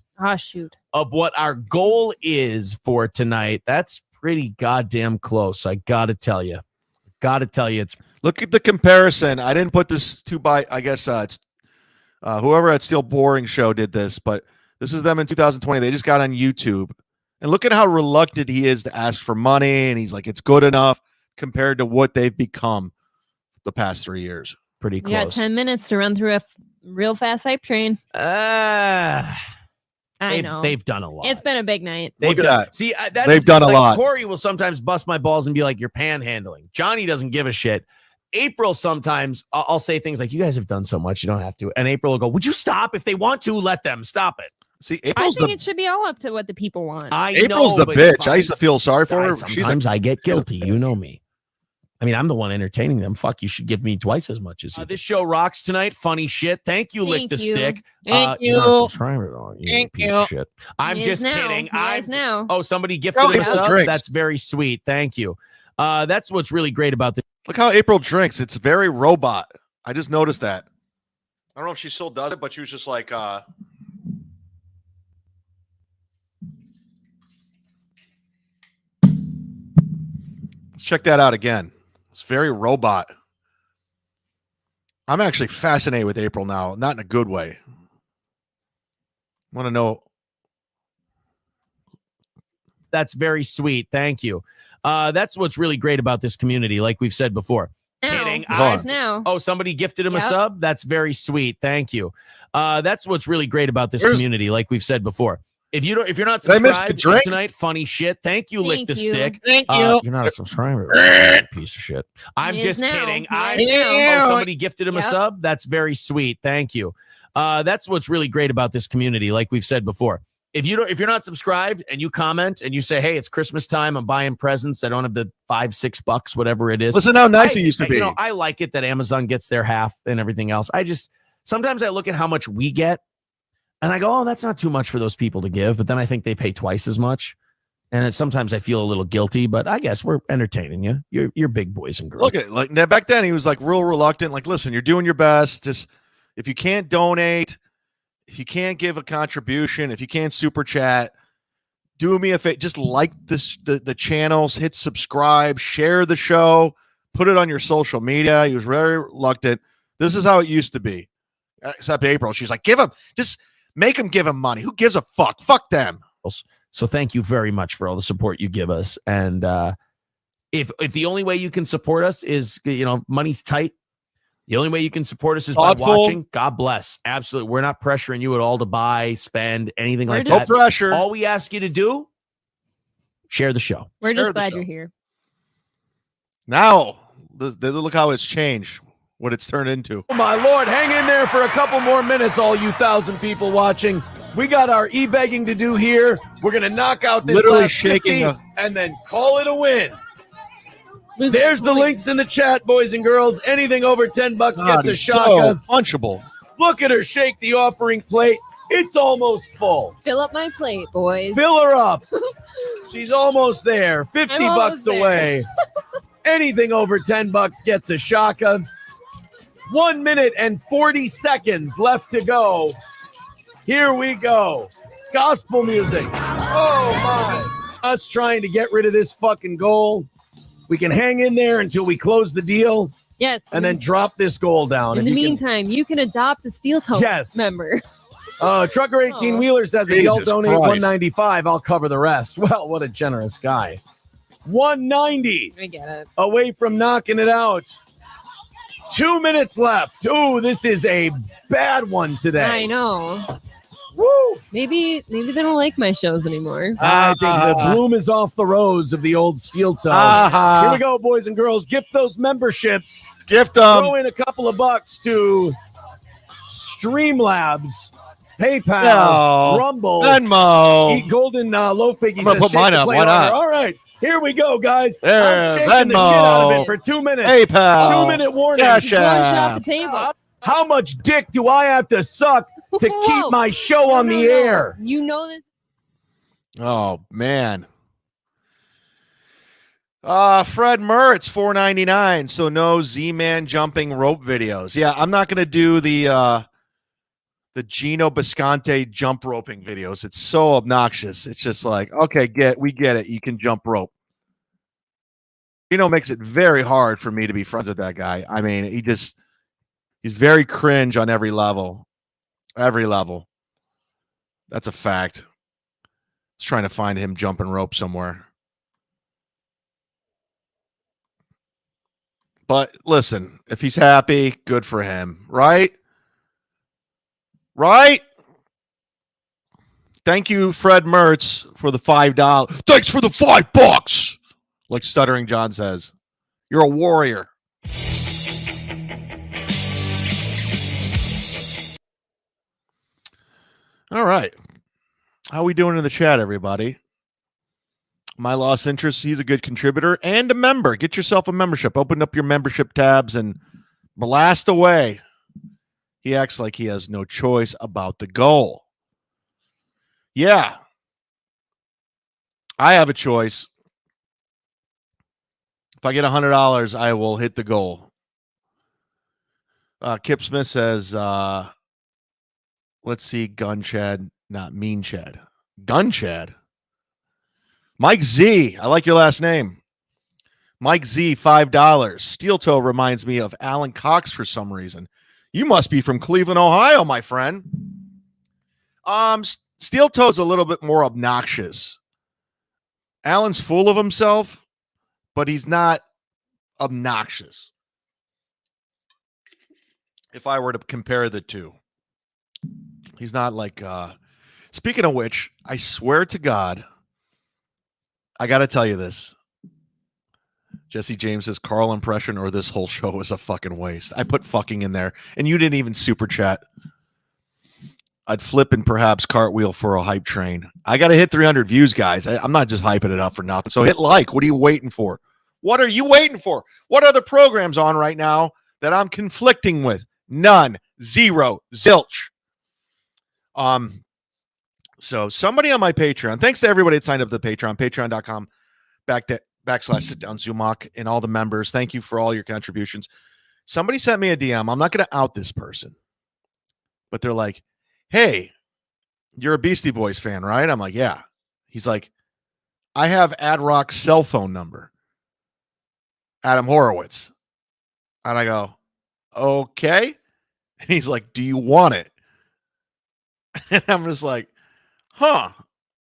of what our goal is for tonight. That's pretty goddamn close. I got to tell you. It's. Look at the comparison. I didn't put this by, I guess it's whoever at Steel Boring Show did this, but this is them in 2020. They just got on YouTube. And look at how reluctant he is to ask for money. And he's like, it's good enough compared to what they've become the past 3 years. Pretty close. You got 10 minutes to run through a real fast hype train. I know. They've done a lot. It's been a big night. Look at that. See, they've done a lot. Corey will sometimes bust my balls and be like, you're panhandling. Johnny doesn't give a shit. April, sometimes I'll say things like, you guys have done so much, you don't have to. And April will go, would you stop? If they want to, let them stop it. See, I think it should be all up to what the people want. April's the bitch. I used to feel sorry for her. Sometimes I get guilty. You know me. I mean, I'm the one entertaining them. Fuck, you should give me twice as much as you. This show rocks tonight. Funny shit. Thank you, Lick the Stick. Thank you. Thank you. Shit. I'm just kidding. Oh, somebody gifted him a sub? That's very sweet. Thank you. That's what's really great about this. Look how April drinks. It's very robot. I just noticed that. I don't know if she still does it, but she was just like, let's check that out again. It's very robot. I'm actually fascinated with April now, not in a good way. I want to know. That's very sweet. Thank you. That's what's really great about this community, like we've said before. Kidding. Oh, somebody gifted him a sub? That's very sweet. Thank you. That's what's really great about this community, like we've said before. If you're not subscribed tonight, funny shit. Thank you, Lick the Stick. Thank you. You're not a subscriber. Piece of shit. I'm just kidding. Somebody gifted him a sub. That's very sweet. Thank you. That's what's really great about this community, like we've said before. If you're not subscribed and you comment and you say, hey, it's Christmas time, I'm buying presents, I don't have the $5-6, whatever it is. Listen how nice it used to be. I like it that Amazon gets their half and everything else. Sometimes I look at how much we get and I go, oh, that's not too much for those people to give. But then I think they pay twice as much. And sometimes I feel a little guilty, but I guess we're entertaining you. You're big boys and girls. Look at like back then he was like real reluctant. Like, listen, you're doing your best. Just if you can't donate, if you can't give a contribution, if you can't super chat, do me a favor. Just like the channels, hit subscribe, share the show, put it on your social media. He was very reluctant. This is how it used to be. Except April, she's like, just make them give him money. Who gives a fuck? Fuck them. So thank you very much for all the support you give us. And if the only way you can support us is, money's tight, the only way you can support us is by watching. God bless. Absolutely. We're not pressuring you at all to buy, spend, anything like that. No pressure. All we ask you to do, share the show. We're just glad you're here. Now, look how it's changed. what it's turned into. Oh, my Lord. Hang in there for a couple more minutes, all you 1,000 people watching. We got our e-begging to do here. We're going to knock out this Literally last shaking 50 and then call it a win. There's the links in the chat, boys and girls. Anything over $10 gets a shotgun. So punchable. Look at her shake the offering plate. It's almost full. Fill up my plate, boys. Fill her up. She's almost there. $50 away. Anything over $10 gets a shotgun. 1 minute and 40 seconds left to go. Here we go. Gospel music. Oh, my. Us trying to get rid of this fucking goal. We can hang in there until we close the deal. Yes. And then drop this goal down. In the meantime, you can adopt a Steel Toe member. Trucker 18 Wheeler says, if y'all donate $195, I'll cover the rest. Well, what a generous guy. $190. I get it. Away from knocking it out. 2 minutes left. Ooh, this is a bad one today. I know. Woo! Maybe they don't like my shows anymore. I think the bloom is off the rose of the old Steel Toe. Here we go, boys and girls. Gift those memberships. Gift them. Throw in a couple of bucks to Streamlabs, PayPal, Rumble, Venmo. Eat Golden Loaf Piggy. I'm going to put mine up. Why not? All right. Here we go, guys. There, I'm shaking the shit out of it for 2 minutes. PayPal. 2 minute warning. Cash One App. shot the table. How much dick do I have to suck to keep my show on the air? You know this. Oh, man. Fred Mertz, $4.99. So no Z-Man jumping rope videos. Yeah, I'm not going to do the Geno Bisconte jump roping videos. It's so obnoxious. It's just like, okay, we get it. You can jump rope. Geno makes it very hard for me to be friends with that guy. I mean, he's very cringe on every level. Every level. That's a fact. I was trying to find him jumping rope somewhere. But listen, if he's happy, good for him, right? Right? Thank you, Fred Mertz, for the $5. Thanks for the $5. Like Stuttering John says. You're a warrior. All right. How we doing in the chat, everybody? My Lost Interest, he's a good contributor and a member. Get yourself a membership. Open up your membership tabs and blast away. He acts like he has no choice about the goal. Yeah. I have a choice. If I get $100, I will hit the goal. Kip Smith says, let's see, Gun Chad, not Mean Chad. Gun Chad. Mike Z, I like your last name. Mike Z, $5. Steel Toe reminds me of Alan Cox for some reason. You must be from Cleveland, Ohio, my friend. Steel Toe's a little bit more obnoxious. Alan's full of himself, but he's not obnoxious. If I were to compare the two. He's not like, speaking of which, I swear to God, I got to tell you this. Jesse James says Carl impression or this whole show is a fucking waste. I put fucking in there and you didn't even super chat. I'd flip and perhaps cartwheel for a hype train. I got to hit 300 views, guys. I'm not just hyping it up for nothing. So hit like. What are you waiting for? What are you waiting for? What other programs on right now that I'm conflicting with? None. Zero. Zilch. So somebody on my Patreon, thanks to everybody that signed up to the Patreon, patreon.com// sit down Zumock and all the members. Thank you for all your contributions. Somebody sent me a DM. I'm not going to out this person, but they're like, hey, you're a Beastie Boys fan, right? I'm like, yeah. He's like, I have Ad Rock's cell phone number. Adam Horowitz. And I go, okay. And he's like, do you want it? And I'm just like, huh.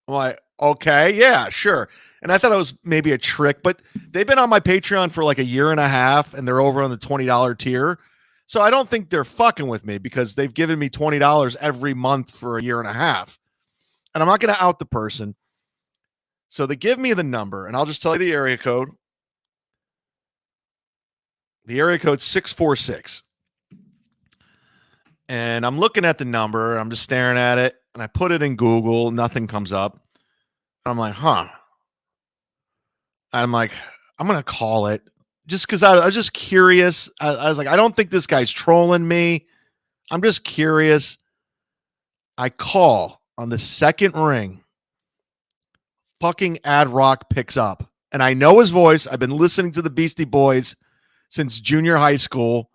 I'm like, okay, yeah, sure. And I thought it was maybe a trick, but they've been on my Patreon for like a year and a half, and they're over on the $20 tier. So I don't think they're fucking with me because they've given me $20 every month for a year and a half. And I'm not going to out the person. So they give me the number, and I'll just tell you the area code. The area code's 646. And I'm looking at the number. I'm just staring at it. And I put it in Google. Nothing comes up. I'm like, huh. I'm like, I'm going to call it just because I was just curious. I was like, I don't think this guy's trolling me. I'm just curious. I call on the second ring. Fucking Ad Rock picks up. And I know his voice. I've been listening to the Beastie Boys since junior high school.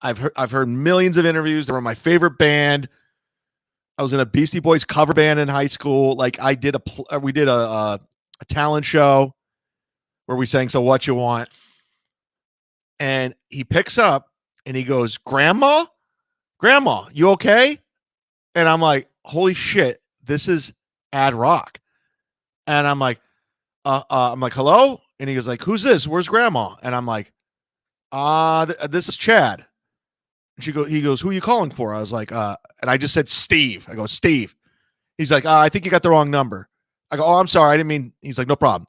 I've heard millions of interviews. They were my favorite band. I was in a Beastie Boys cover band in high school. Like we did a talent show where we sang So What You Want. And he picks up and he goes, Grandma, you okay? And I'm like, holy shit, this is Ad Rock. And I'm like, hello? And he goes like, who's this? Where's Grandma? And I'm like, this is Chad. And he goes, who are you calling for? I was like, and I just said Steve. I go, Steve. He's like, I think you got the wrong number. I go, oh, I'm sorry. I didn't mean. He's like, no problem.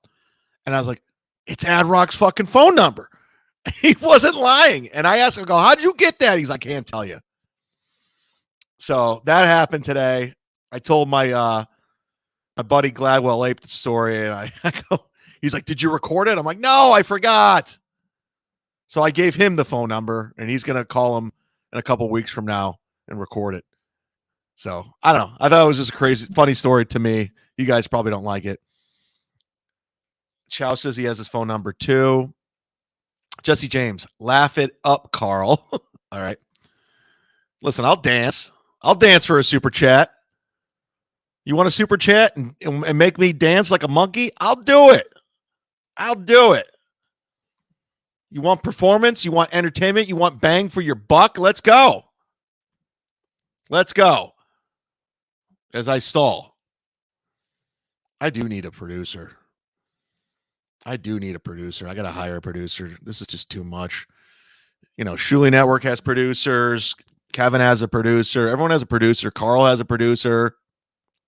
And I was like, it's Ad Rock's fucking phone number. He wasn't lying. And I asked him, I go, how'd you get that? He's like, I can't tell you. So that happened today. I told my buddy Gladwell aped the story, and I go, he's like, did you record it? I'm like, no, I forgot. So I gave him the phone number, and he's going to call him in a couple weeks from now and record it. So I don't know. I thought it was just a crazy, funny story to me. You guys probably don't like it. Chow says he has his phone number too. Jesse James, laugh it up, Carl. All right. Listen, I'll dance. I'll dance for a super chat. You want a super chat and make me dance like a monkey? I'll do it. I'll do it. You want performance? You want entertainment? You want bang for your buck? Let's go. Let's go. As I stall. I do need a producer. I got to hire a producer. This is just too much. You know, Shuli Network has producers. Kevin has a producer. Everyone has a producer. Carl has a producer.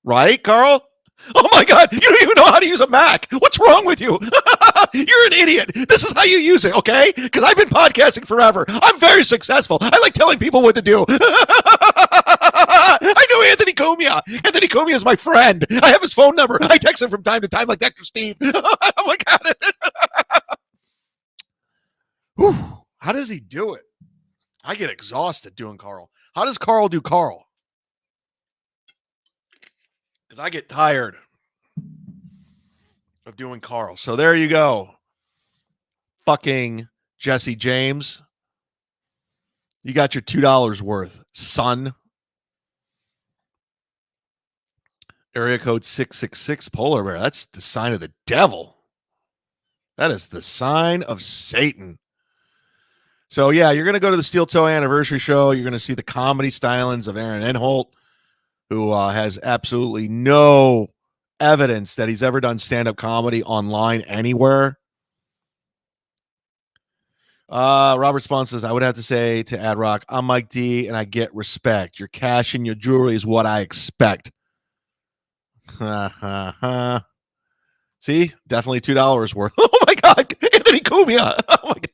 Right, Carl? Oh, my God. You don't even know how to use a Mac. What's wrong with you? You're an idiot. This is how you use it, okay? Because I've been podcasting forever. I'm very successful. I like telling people what to do. I know Anthony Cumia. Anthony Cumia is my friend. I have his phone number. I text him from time to time like Dr. Steve. Oh, my God. Whew. How does he do it? I get exhausted doing Carl. How does Carl do Carl? Because I get tired of doing Carl. So there you go. Fucking Jesse James. You got your $2 worth, son. Area code 666 Polar Bear. That's the sign of the devil. That is the sign of Satan. So, yeah, you're going to go to the Steel Toe Anniversary Show. You're going to see the comedy stylings of Aaron Enholt, who has absolutely no evidence that he's ever done stand-up comedy online anywhere. Robert Spahn says, I would have to say to Ad Rock, I'm Mike D, and I get respect. Your cash and your jewelry is what I expect. See? Definitely $2 worth. Oh, my God. Anthony Cumia. Oh, my God.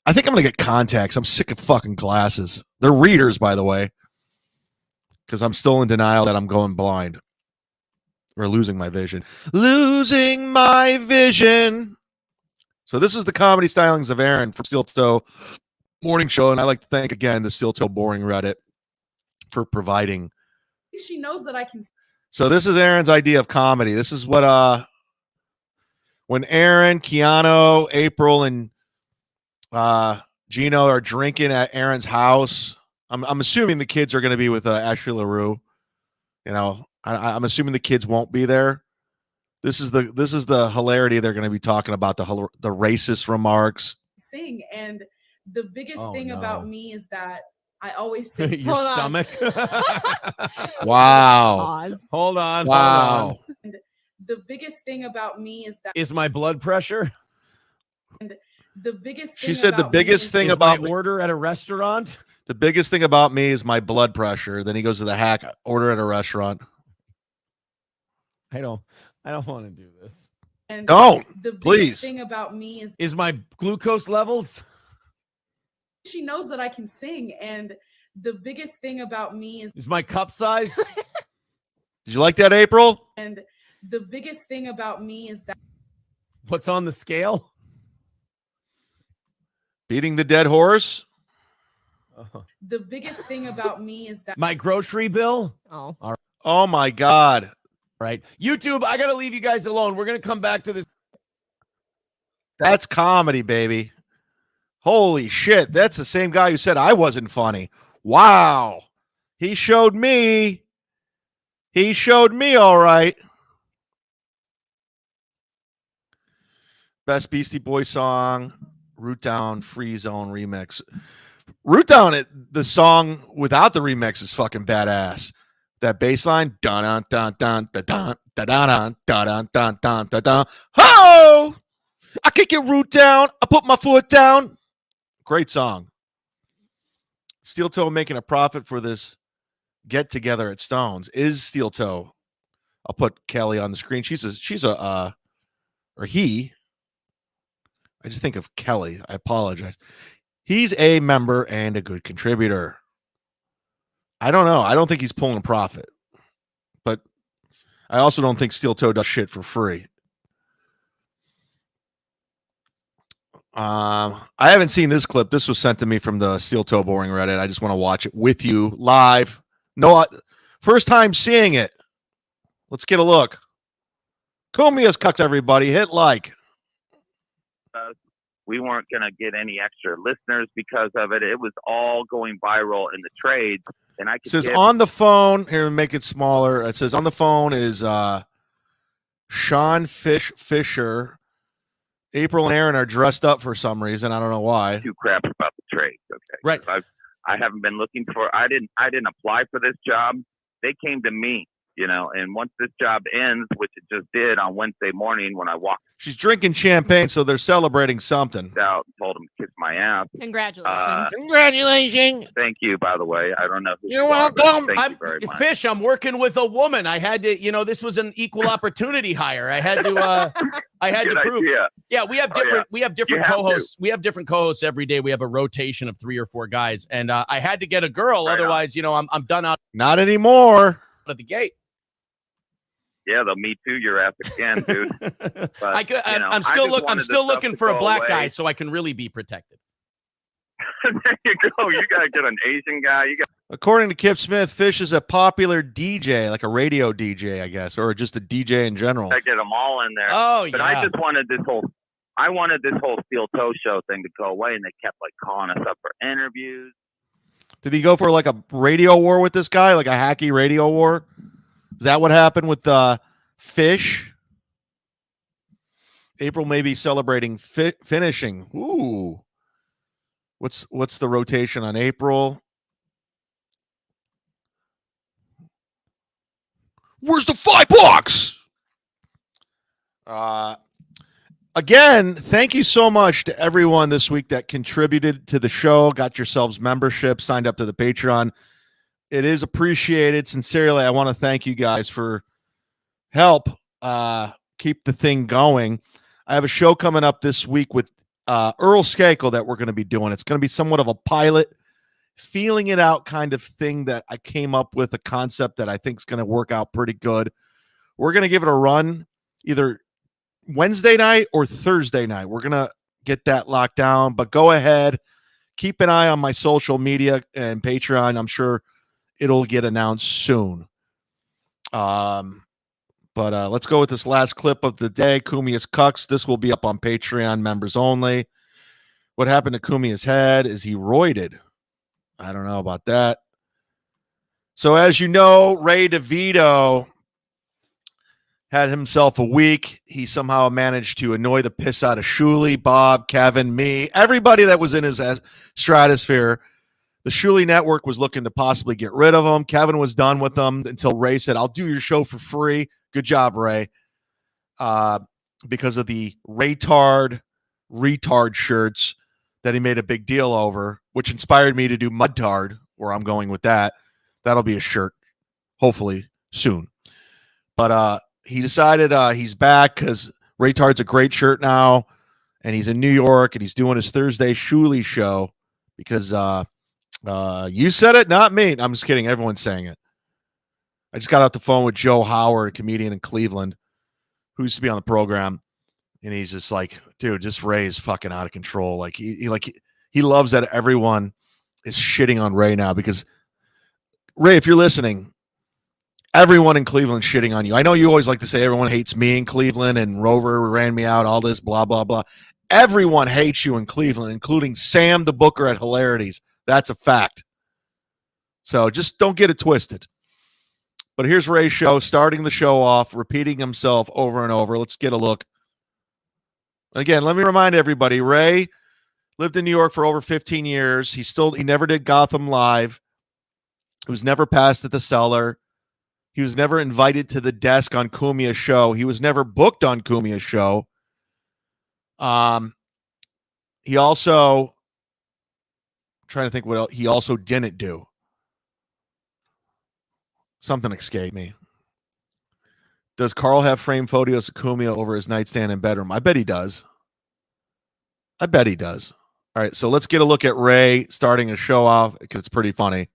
I think I'm going to get contacts. I'm sick of fucking glasses. They're readers, by the way, because I'm still in denial that I'm going blind or losing my vision. Losing my vision. So this is the comedy stylings of Aaron from Steel Toe Morning Show, and I'd like to thank again the Steel Toe Boring Reddit for providing. She knows that I can. So this is Aaron's idea of comedy. This is what when Aaron, Keanu, April, and Geno are drinking at Aaron's house. I'm assuming the kids are going to be with Ashley LaRue. You know, I'm assuming the kids won't be there. This is the hilarity they're going to be talking about, the racist remarks. Sing, and the biggest thing about me is that I always say your stomach. Wow. Pause. Hold on. Wow. Hold on. And the biggest thing about me is that is my blood pressure. And the biggest thing she said the biggest thing about my order at a restaurant. The biggest thing about me is my blood pressure. Then he goes to the hack, order at a restaurant. I don't want to do this. And don't. The biggest please. thing about me is my glucose levels. She knows that I can sing, and the biggest thing about me is my cup size. Did you like that, April? And the biggest thing about me is that what's on the scale? Beating the dead horse. The biggest thing about me is that my grocery bill. Oh. All right. Oh my God. All right. YouTube, I got to leave you guys alone. We're going to come back to this. That's comedy, baby. Holy shit. That's the same guy who said I wasn't funny. Wow. He showed me. He showed me all right. Best Beastie Boy song, Root Down Free Zone remix. Root Down, the song without the remix is fucking badass. That bass line, dun dun dun dun dun dun dun dun dun dun dun dun dun. Ho! I kick it root down. I put my foot down. Great song. Steel Toe making a profit for this get together at Stones. Is Steel Toe? I'll put Kelly on the screen. She's a or he. I just think of Kelly. I apologize. He's a member and a good contributor. I don't know. I don't think he's pulling a profit. But I also don't think Steel Toe does shit for free. I haven't seen this clip. This was sent to me from the Steel Toe Boring Reddit. I just want to watch it with you live. No, first time seeing it. Let's get a look. Cumia'S Cucks, everybody. Hit like. We weren't going to get any extra listeners because of it. It was all going viral in the trades. And I could says on the phone, here, make it smaller. It says on the phone is Sean Fisher. April and Aaron are dressed up for some reason. I don't know why. Two craps about the trades. Okay. Right. I haven't been looking for, I didn't apply for this job. They came to me, and once this job ends, which it just did on Wednesday morning when I walked. She's drinking champagne, so they're celebrating something. Out, told them to kiss my ass. Congratulations. Congratulations. Thank you, by the way. I don't know who You're welcome. Thank you very much. Fish, I'm working with a woman. I had to, this was an equal opportunity hire. I had to prove. Idea. Yeah, we have different co-hosts. We have different co-hosts every day. We have a rotation of 3 or 4 guys, and I had to get a girl. Right. Otherwise, I'm done out. Not anymore. At the gate. Yeah, they'll me too your ass again, dude. But, I'm still looking for a black guy so I can really be protected. There you go. You gotta get an Asian guy. According to Kip Smith, Fish is a popular DJ, like a radio DJ, I guess, or just a DJ in general. I get them all in there. Oh, but I just wanted this whole Steel Toe Show thing to go away, and they kept calling us up for interviews. Did he go for a radio war with this guy, like a hacky radio war? Is that what happened with Fish? April may be celebrating finishing. Ooh. What's the rotation on April? Where's the $5? Again, thank you so much to everyone this week that contributed to the show, got yourselves membership, signed up to the Patreon. It is appreciated. Sincerely, I want to thank you guys for help keep the thing going. I have a show coming up this week with Earl Skakel that we're going to be doing. It's going to be somewhat of a pilot, feeling it out kind of thing that I came up with, a concept that I think is going to work out pretty good. We're going to give it a run either Wednesday night or Thursday night. We're going to get that locked down, but go ahead. Keep an eye on my social media and Patreon. I'm sure it'll get announced soon. But let's go with this last clip of the day. Cumia'S Cucks. This will be up on Patreon members only. What happened to Cumia'S head? Is he roided? I don't know about that. So as you know, Ray DeVito had himself a week. He somehow managed to annoy the piss out of Shuli, Bob, Kevin, me, everybody that was in his stratosphere. The Shuli Network was looking to possibly get rid of him. Kevin was done with them until Ray said, I'll do your show for free. Good job, Ray. Because of the retard shirts that he made a big deal over, which inspired me to do Mudtard, where I'm going with that. That'll be a shirt, hopefully, soon. But he decided he's back because Retard's a great shirt now, and he's in New York, and he's doing his Thursday Shuli show because You said it, not me. I'm just kidding. Everyone's saying it. I just got off the phone with Joe Howard, a comedian in Cleveland, who used to be on the program, and he's just like, dude, just Ray is fucking out of control. Like he loves that everyone is shitting on Ray now because Ray, if you're listening, everyone in Cleveland shitting on you. I know you always like to say everyone hates me in Cleveland and Rover ran me out, all this, blah, blah, blah. Everyone hates you in Cleveland, including Sam the Booker at Hilarities. That's a fact. So just don't get it twisted. But here's Ray's show, starting the show off, repeating himself over and over. Let's get a look. Again, let me remind everybody, Ray lived in New York for over 15 years. He never did Gotham Live. He was never passed at the Cellar. He was never invited to the desk on Cumia'S show. He was never booked on Cumia'S show. He also, I'm trying to think what else he also didn't do. Something escaped me. Does Carl have framed photos of Cumia'S over his nightstand and bedroom? I bet he does. All right, so let's get a look at Ray starting a show off because it's pretty funny.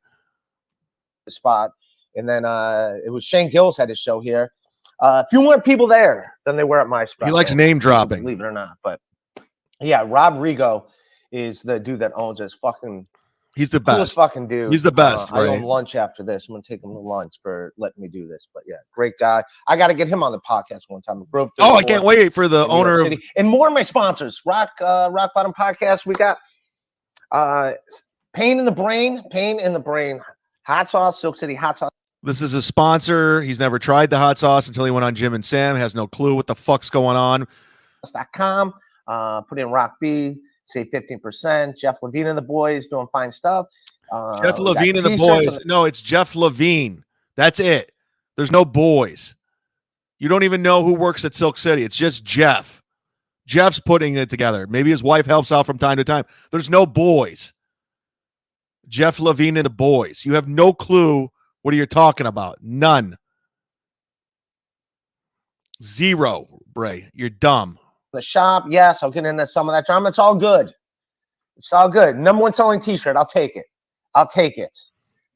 Spot. And then it was Shane Gillis had his show here. A few more people there than they were at my spot. He likes name dropping. Believe it or not. But yeah, Rob Rigo is the dude that owns this fucking. He's the best. Fucking dude. He's the best. I owe him lunch after this. I'm going to take him to lunch for letting me do this. But yeah, great guy. I got to get him on the podcast one time. I can't wait for the owner of. And more of my sponsors. Rock Bottom Podcast. We got Pain in the Brain. Hot Sauce, Silk City Hot Sauce. This is a sponsor. He's never tried the hot sauce until he went on Jim and Sam. Has no clue what the fuck's going on. .com. Put in Rock B. Save 15%. Jeff Levine and the boys doing fine stuff. Jeff Levine and the boys. No, it's Jeff Levine. That's it. There's no boys. You don't even know who works at Silk City. It's just Jeff. Jeff's putting it together. Maybe his wife helps out from time to time. There's no boys. Jeff Levine and the boys. You have no clue what you're talking about. None. Zero, Bray. You're dumb. The shop, yes, I'll get into some of that drama. It's all good. Number one selling t-shirt. I'll take it.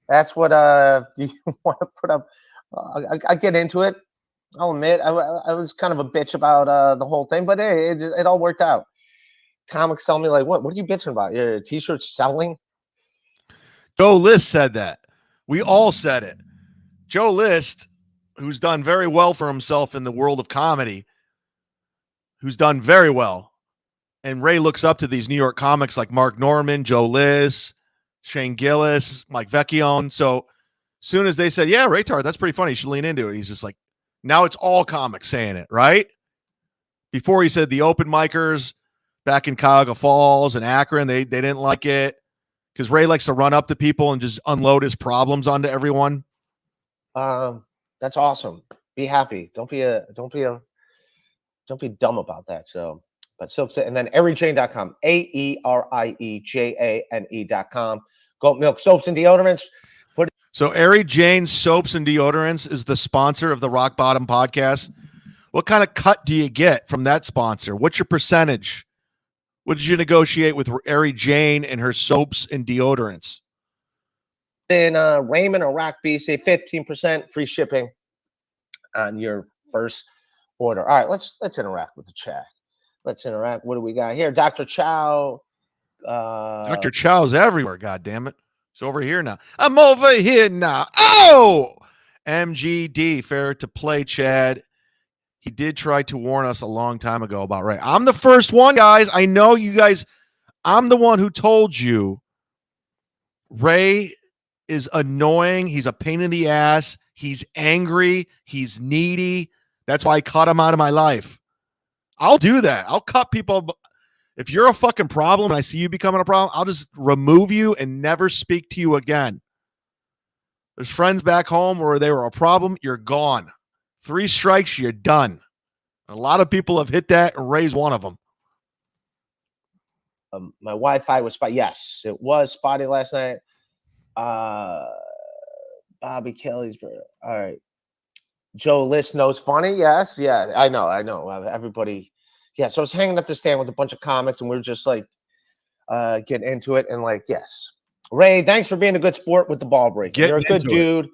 That's what you want to put up. I get into it. I'll admit I was kind of a bitch about the whole thing, but hey, it all worked out. Comics tell me like, what are you bitching about? Your t-shirts selling? Joe List said that. We all said it. Joe List, who's done very well for himself in the world of comedy, who's done very well. And Ray looks up to these New York comics like Mark Norman, Joe List, Shane Gillis, Mike Vecchione. So soon as they said, yeah, Ray Tart, that's pretty funny, you should lean into it. He's just like, now it's all comics saying it, right? Before he said the open micers back in Cuyahoga Falls and Akron, they didn't like it because Ray likes to run up to people and just unload his problems onto everyone. That's awesome. Be happy. Don't be dumb about that. So, but Silk City, and then AerieJane.com, AerieJane.com. Goat milk soaps and deodorants. So Airy Jane Soaps and Deodorants is the sponsor of the Rock Bottom Podcast. What kind of cut do you get from that sponsor? What's your percentage? What did you negotiate with Airy Jane and her soaps and deodorants? In Raymond or Rock B, say 15% free shipping on your first order. All right, let's interact with the chat. Let's interact. What do we got here? Dr. Chow. Dr. Chow's everywhere, God damn it. It's over here now. I'm over here now. Oh! MGD, fair to play, Chad. He did try to warn us a long time ago about Ray. I'm the first one, guys. I know you guys. I'm the one who told you Ray is annoying. He's a pain in the ass. He's angry. He's needy. That's why I cut him out of my life. I'll do that. I'll cut people. If you're a fucking problem and I see you becoming a problem, I'll just remove you and never speak to you again. There's friends back home where they were a problem. You're gone. 3 strikes, you're done. A lot of people have hit that, and Ray's one of them. My Wi-Fi was spotty. Yes, it was spotty last night. Bobby Kelly's. All right. Joe List knows funny. Yes. Yeah, I know. Everybody. Yeah. So I was hanging up the stand with a bunch of comics and we were just like getting into it. And like, yes, Ray, thanks for being a good sport with the ball breaking. You're a good dude.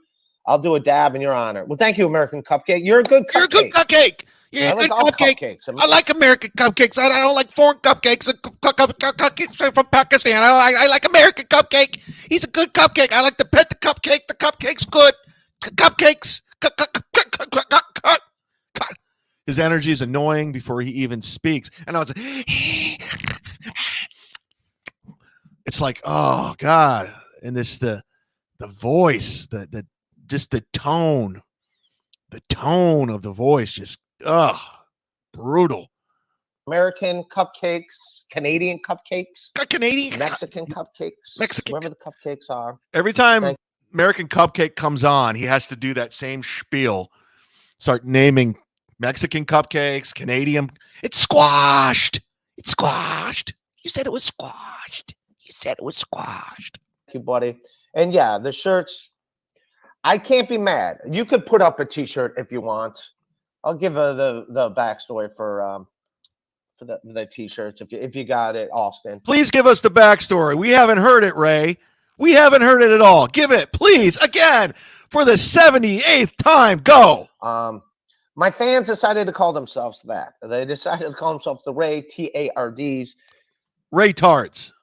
I'll do a dab in your honor. Well, thank you, American Cupcake. You're a good cupcake. You're a good cupcake. You're a good cupcake. I like American cupcakes. I don't like foreign cupcakes. Cupcakes from Pakistan. I like American cupcake. He's a good cupcake. I like to pet the cupcake. The cupcake's good. Cupcakes. His energy is annoying before he even speaks. And I was it's like, oh God. And this the voice, the just the tone of the voice, just brutal. American cupcakes, Canadian cupcakes, Canadian, Mexican cupcakes, whatever the cupcakes are. Every time American Cupcake comes on, he has to do that same spiel. Start naming Mexican cupcakes, Canadian. It's squashed. It's squashed. You said it was squashed. You said it was squashed. Thank you, buddy. And yeah, the shirts. I can't be mad. You could put up a T-shirt if you want. I'll give the backstory for the T-shirts if you got it, Austin. Please give us the backstory. We haven't heard it, Ray. We haven't heard it at all. Give it, please, again for the 78th time. Go. My fans decided to call themselves that. They decided to call themselves the Ray TARDs. Raytards.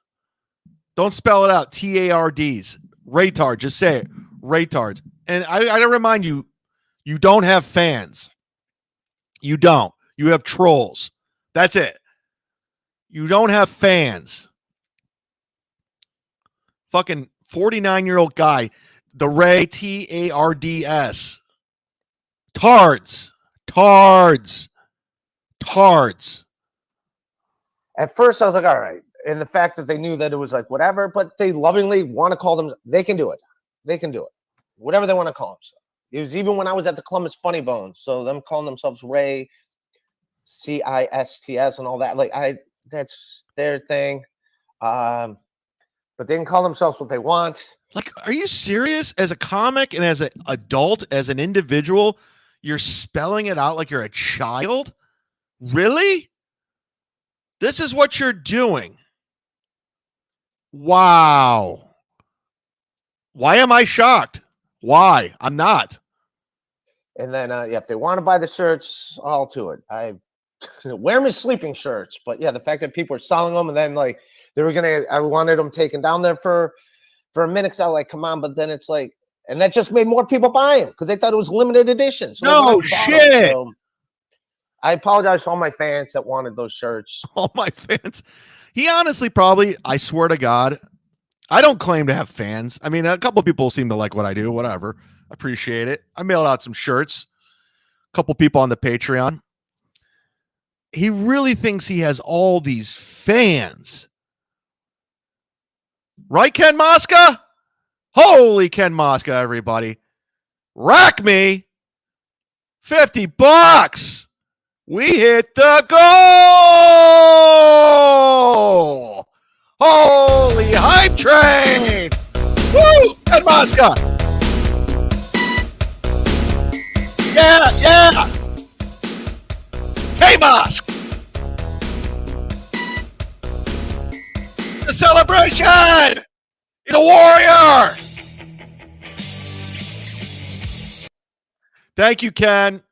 Don't spell it out. TARDs. Raytard. Just say it. Raytards. And I gotta remind you, you don't have fans. You don't. You have trolls. That's it. You don't have fans. Fucking 49-year-old guy. The Ray TARDS. Tards. Tards. Tards. At first, I was like, all right. And the fact that they knew that it was like whatever, but they lovingly want to call them, they can do it. They can do it. Whatever they want to call themselves. It was even when I was at the Columbus Funny Bones. So them calling themselves Ray, CISTS and all that. Like that's their thing. But they can call themselves what they want. Like, are you serious? As a comic and as an adult, as an individual, you're spelling it out like you're a child? Really? This is what you're doing. Wow. Why am I shocked? Why? I'm not. And then, yeah, if they want to buy the shirts, I'll do it. I wear them as sleeping shirts. But yeah, the fact that people are selling them and then like I wanted them taken down there for a minute. Cause I was like, come on. But then it's like, and that just made more people buy them because they thought it was limited edition. So no shit. So I apologize to all my fans that wanted those shirts. All my fans. He honestly probably, I swear to God, I don't claim to have fans. I mean, a couple of people seem to like what I do, whatever. Appreciate it. I mailed out some shirts. A couple people on the Patreon. He really thinks he has all these fans. Right, Ken Mosca? Holy Ken Mosca, everybody. Rack me. $50. We hit the goal. Holy hype train. Woo! Ken Mosca. Yeah, yeah. Hey, Mosque. The celebration. He's a warrior. Thank you, Ken.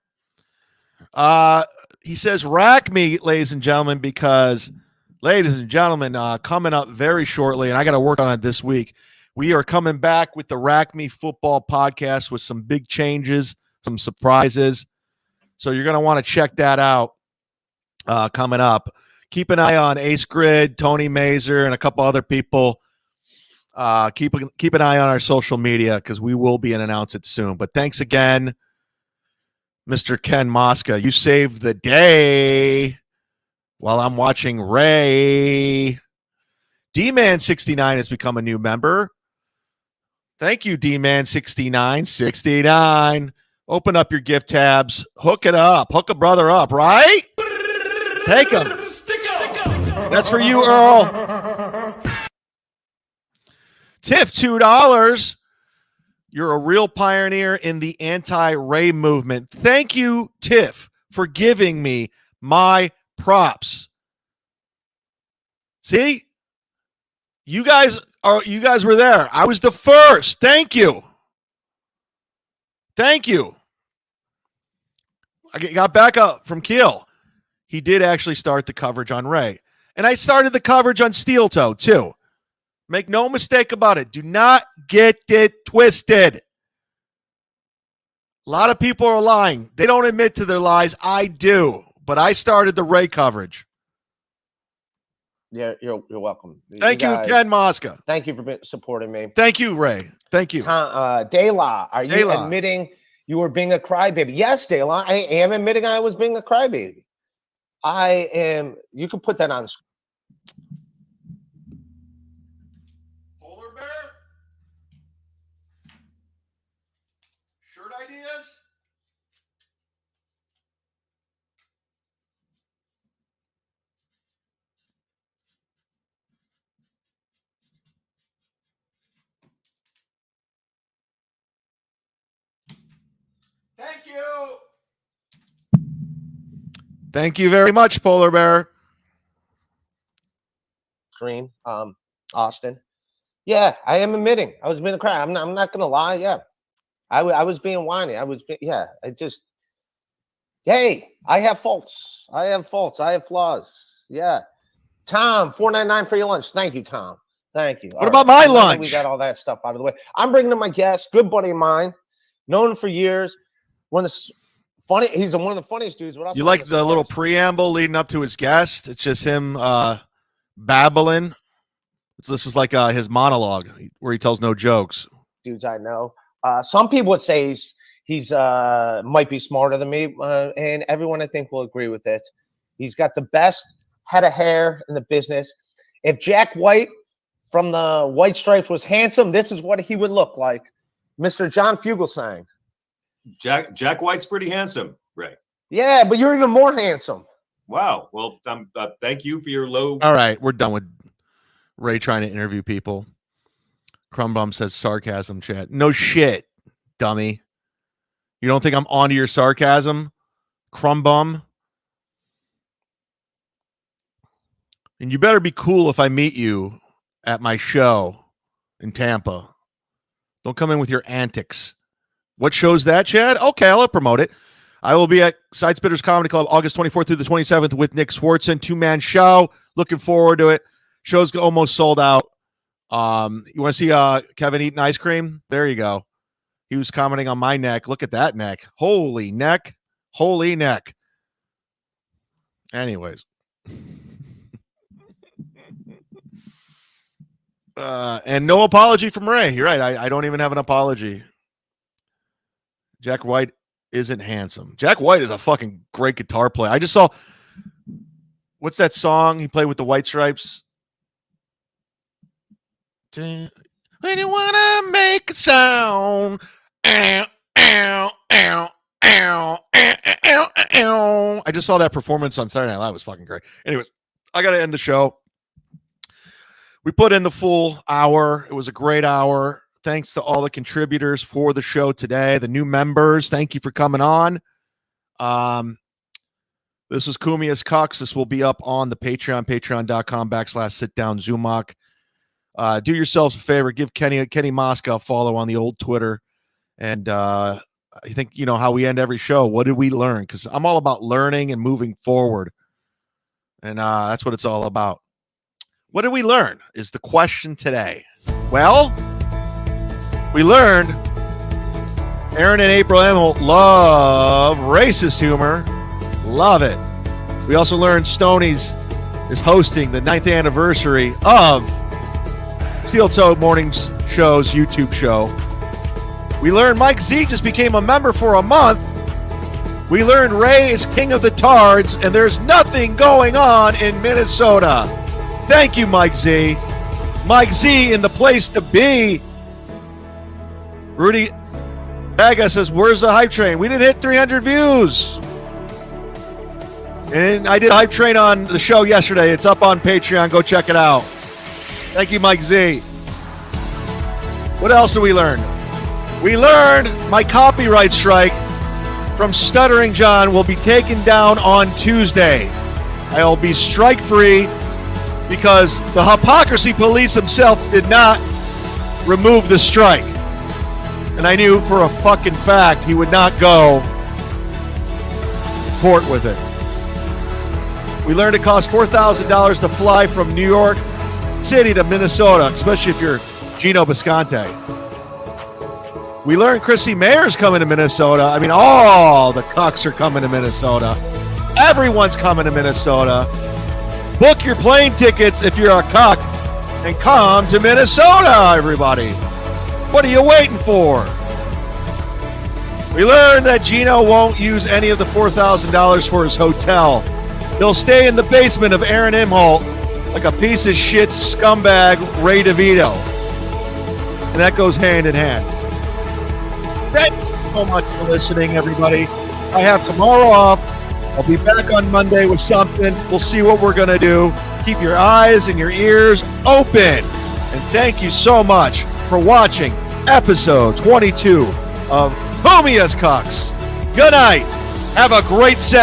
He says, rack me, ladies and gentlemen, because, ladies and gentlemen, coming up very shortly, and I got to work on it this week, we are coming back with the Rack Me Football podcast with some big changes, some surprises. So you're going to want to check that out coming up. Keep an eye on Ace Grid, Tony Mazer, and a couple other people. Keep an eye on our social media because we will be announcing it soon. But thanks again, Mr. Ken Mosca. You saved the day while I'm watching Ray. D-Man69 has become a new member. Thank you, D-Man69. Open up your gift tabs. Hook it up. Hook a brother up, right? Take them. That's for you, Earl. Tiff, $2. You're a real pioneer in the anti-Ray movement. Thank you, Tiff, for giving me my props. See? You guys you guys were there. I was the first. Thank you. Thank you. I got back up from Keel. He did actually start the coverage on Ray. And I started the coverage on Steel Toe, too. Make no mistake about it. Do not get it twisted. A lot of people are lying. They don't admit to their lies. I do. But I started the Ray coverage. Yeah, you're welcome. Thank you, Ken Mosca. Thank you for supporting me. Thank you, Ray. Thank you. Dayla, are you admitting you were being a crybaby? Yes, Dayla, I am admitting I was being a crybaby. I am. You can put that on screen. Polar bear? Shirt ideas? Thank you. Thank you very much, Polar Bear. Screen, Austin. Yeah, I am admitting I was being a cry. I'm not gonna lie. Yeah, I was being whiny. Hey, I have faults. I have flaws. Yeah. Tom, $4.99 for your lunch. Thank you, Tom. Thank you. What about my lunch? We got all that stuff out of the way. I'm bringing in my guest, good buddy of mine, known him for years. He's one of the funniest dudes. You like the little preamble leading up to his guest? It's just him babbling. This is like his monologue where he tells no jokes. Dudes I know. Some people would say he's might be smarter than me, and everyone I think will agree with it. He's got the best head of hair in the business. If Jack White from the White Stripes was handsome, this is what he would look like. Mr. John Fugelsang. Jack White's pretty handsome, Ray. Yeah, but you're even more handsome. Wow. Well, thank you for your low. All right, we're done with Ray trying to interview people. Crumbum says sarcasm, chat. No shit, dummy. You don't think I'm onto your sarcasm, Crumbum? And you better be cool if I meet you at my show in Tampa. Don't come in with your antics. What show's that, Chad? Okay, I'll promote it. I will be at Side Spitters Comedy Club August 24th through the 27th with Nick Swartzen, two-man show. Looking forward to it. Show's almost sold out. You want to see Kevin eating ice cream? There you go. He was commenting on my neck. Look at that neck. Holy neck. Holy neck. Anyways. And no apology from Ray. You're right. I don't even have an apology. Jack White isn't handsome. Jack White is a fucking great guitar player. I just saw, what's that song he played with the White Stripes? When you want to make a sound. I just saw that performance on Saturday Night Live. It was fucking great. Anyways, I got to end the show. We put in the full hour. It was a great hour. Thanks to all the contributors for the show today. The new members, thank you for coming on. This was Cumia'S Cucks. This will be up on the Patreon, patreon.com/sitdownzumock. Do yourselves a favor. Give Kenny Mosca a follow on the old Twitter. And I think you know how we end every show. What did we learn? Because I'm all about learning and moving forward. And that's what it's all about. What did we learn is the question today. Well, we learned Aaron and April Emmel love racist humor. Love it. We also learned Stoney's is hosting the 9th anniversary of Steel Toe Mornings Show's YouTube show. We learned Mike Z just became a member for a month. We learned Ray is king of the tards, and there's nothing going on in Minnesota. Thank you, Mike Z. Mike Z in the place to be. Rudy Baga says, where's the hype train? We didn't hit 300 views. And I did hype train on the show yesterday. It's up on Patreon. Go check it out. Thank you, Mike Z. What else did we learn? We learned my copyright strike from Stuttering John will be taken down on Tuesday. I'll be strike-free because the hypocrisy police himself did not remove the strike. And I knew for a fucking fact he would not go to court with it. We learned it costs $4,000 to fly from New York City to Minnesota, especially if you're Geno Bisconte. We learned Chrissy Mayer's coming to Minnesota. I mean, all the Cucks are coming to Minnesota. Everyone's coming to Minnesota. Book your plane tickets if you're a cuck and come to Minnesota, everybody. What are you waiting for? We learned that Geno won't use any of the $4,000 for his hotel. He'll stay in the basement of Aaron Imholt like a piece of shit scumbag Ray DeVito. And that goes hand in hand. Thank you so much for listening, everybody. I have tomorrow off. I'll be back on Monday with something. We'll see what we're going to do. Keep your eyes and your ears open. And thank you so much for watching episode 22 of Cumia'S Cucks. Good night. Have a great Saturday.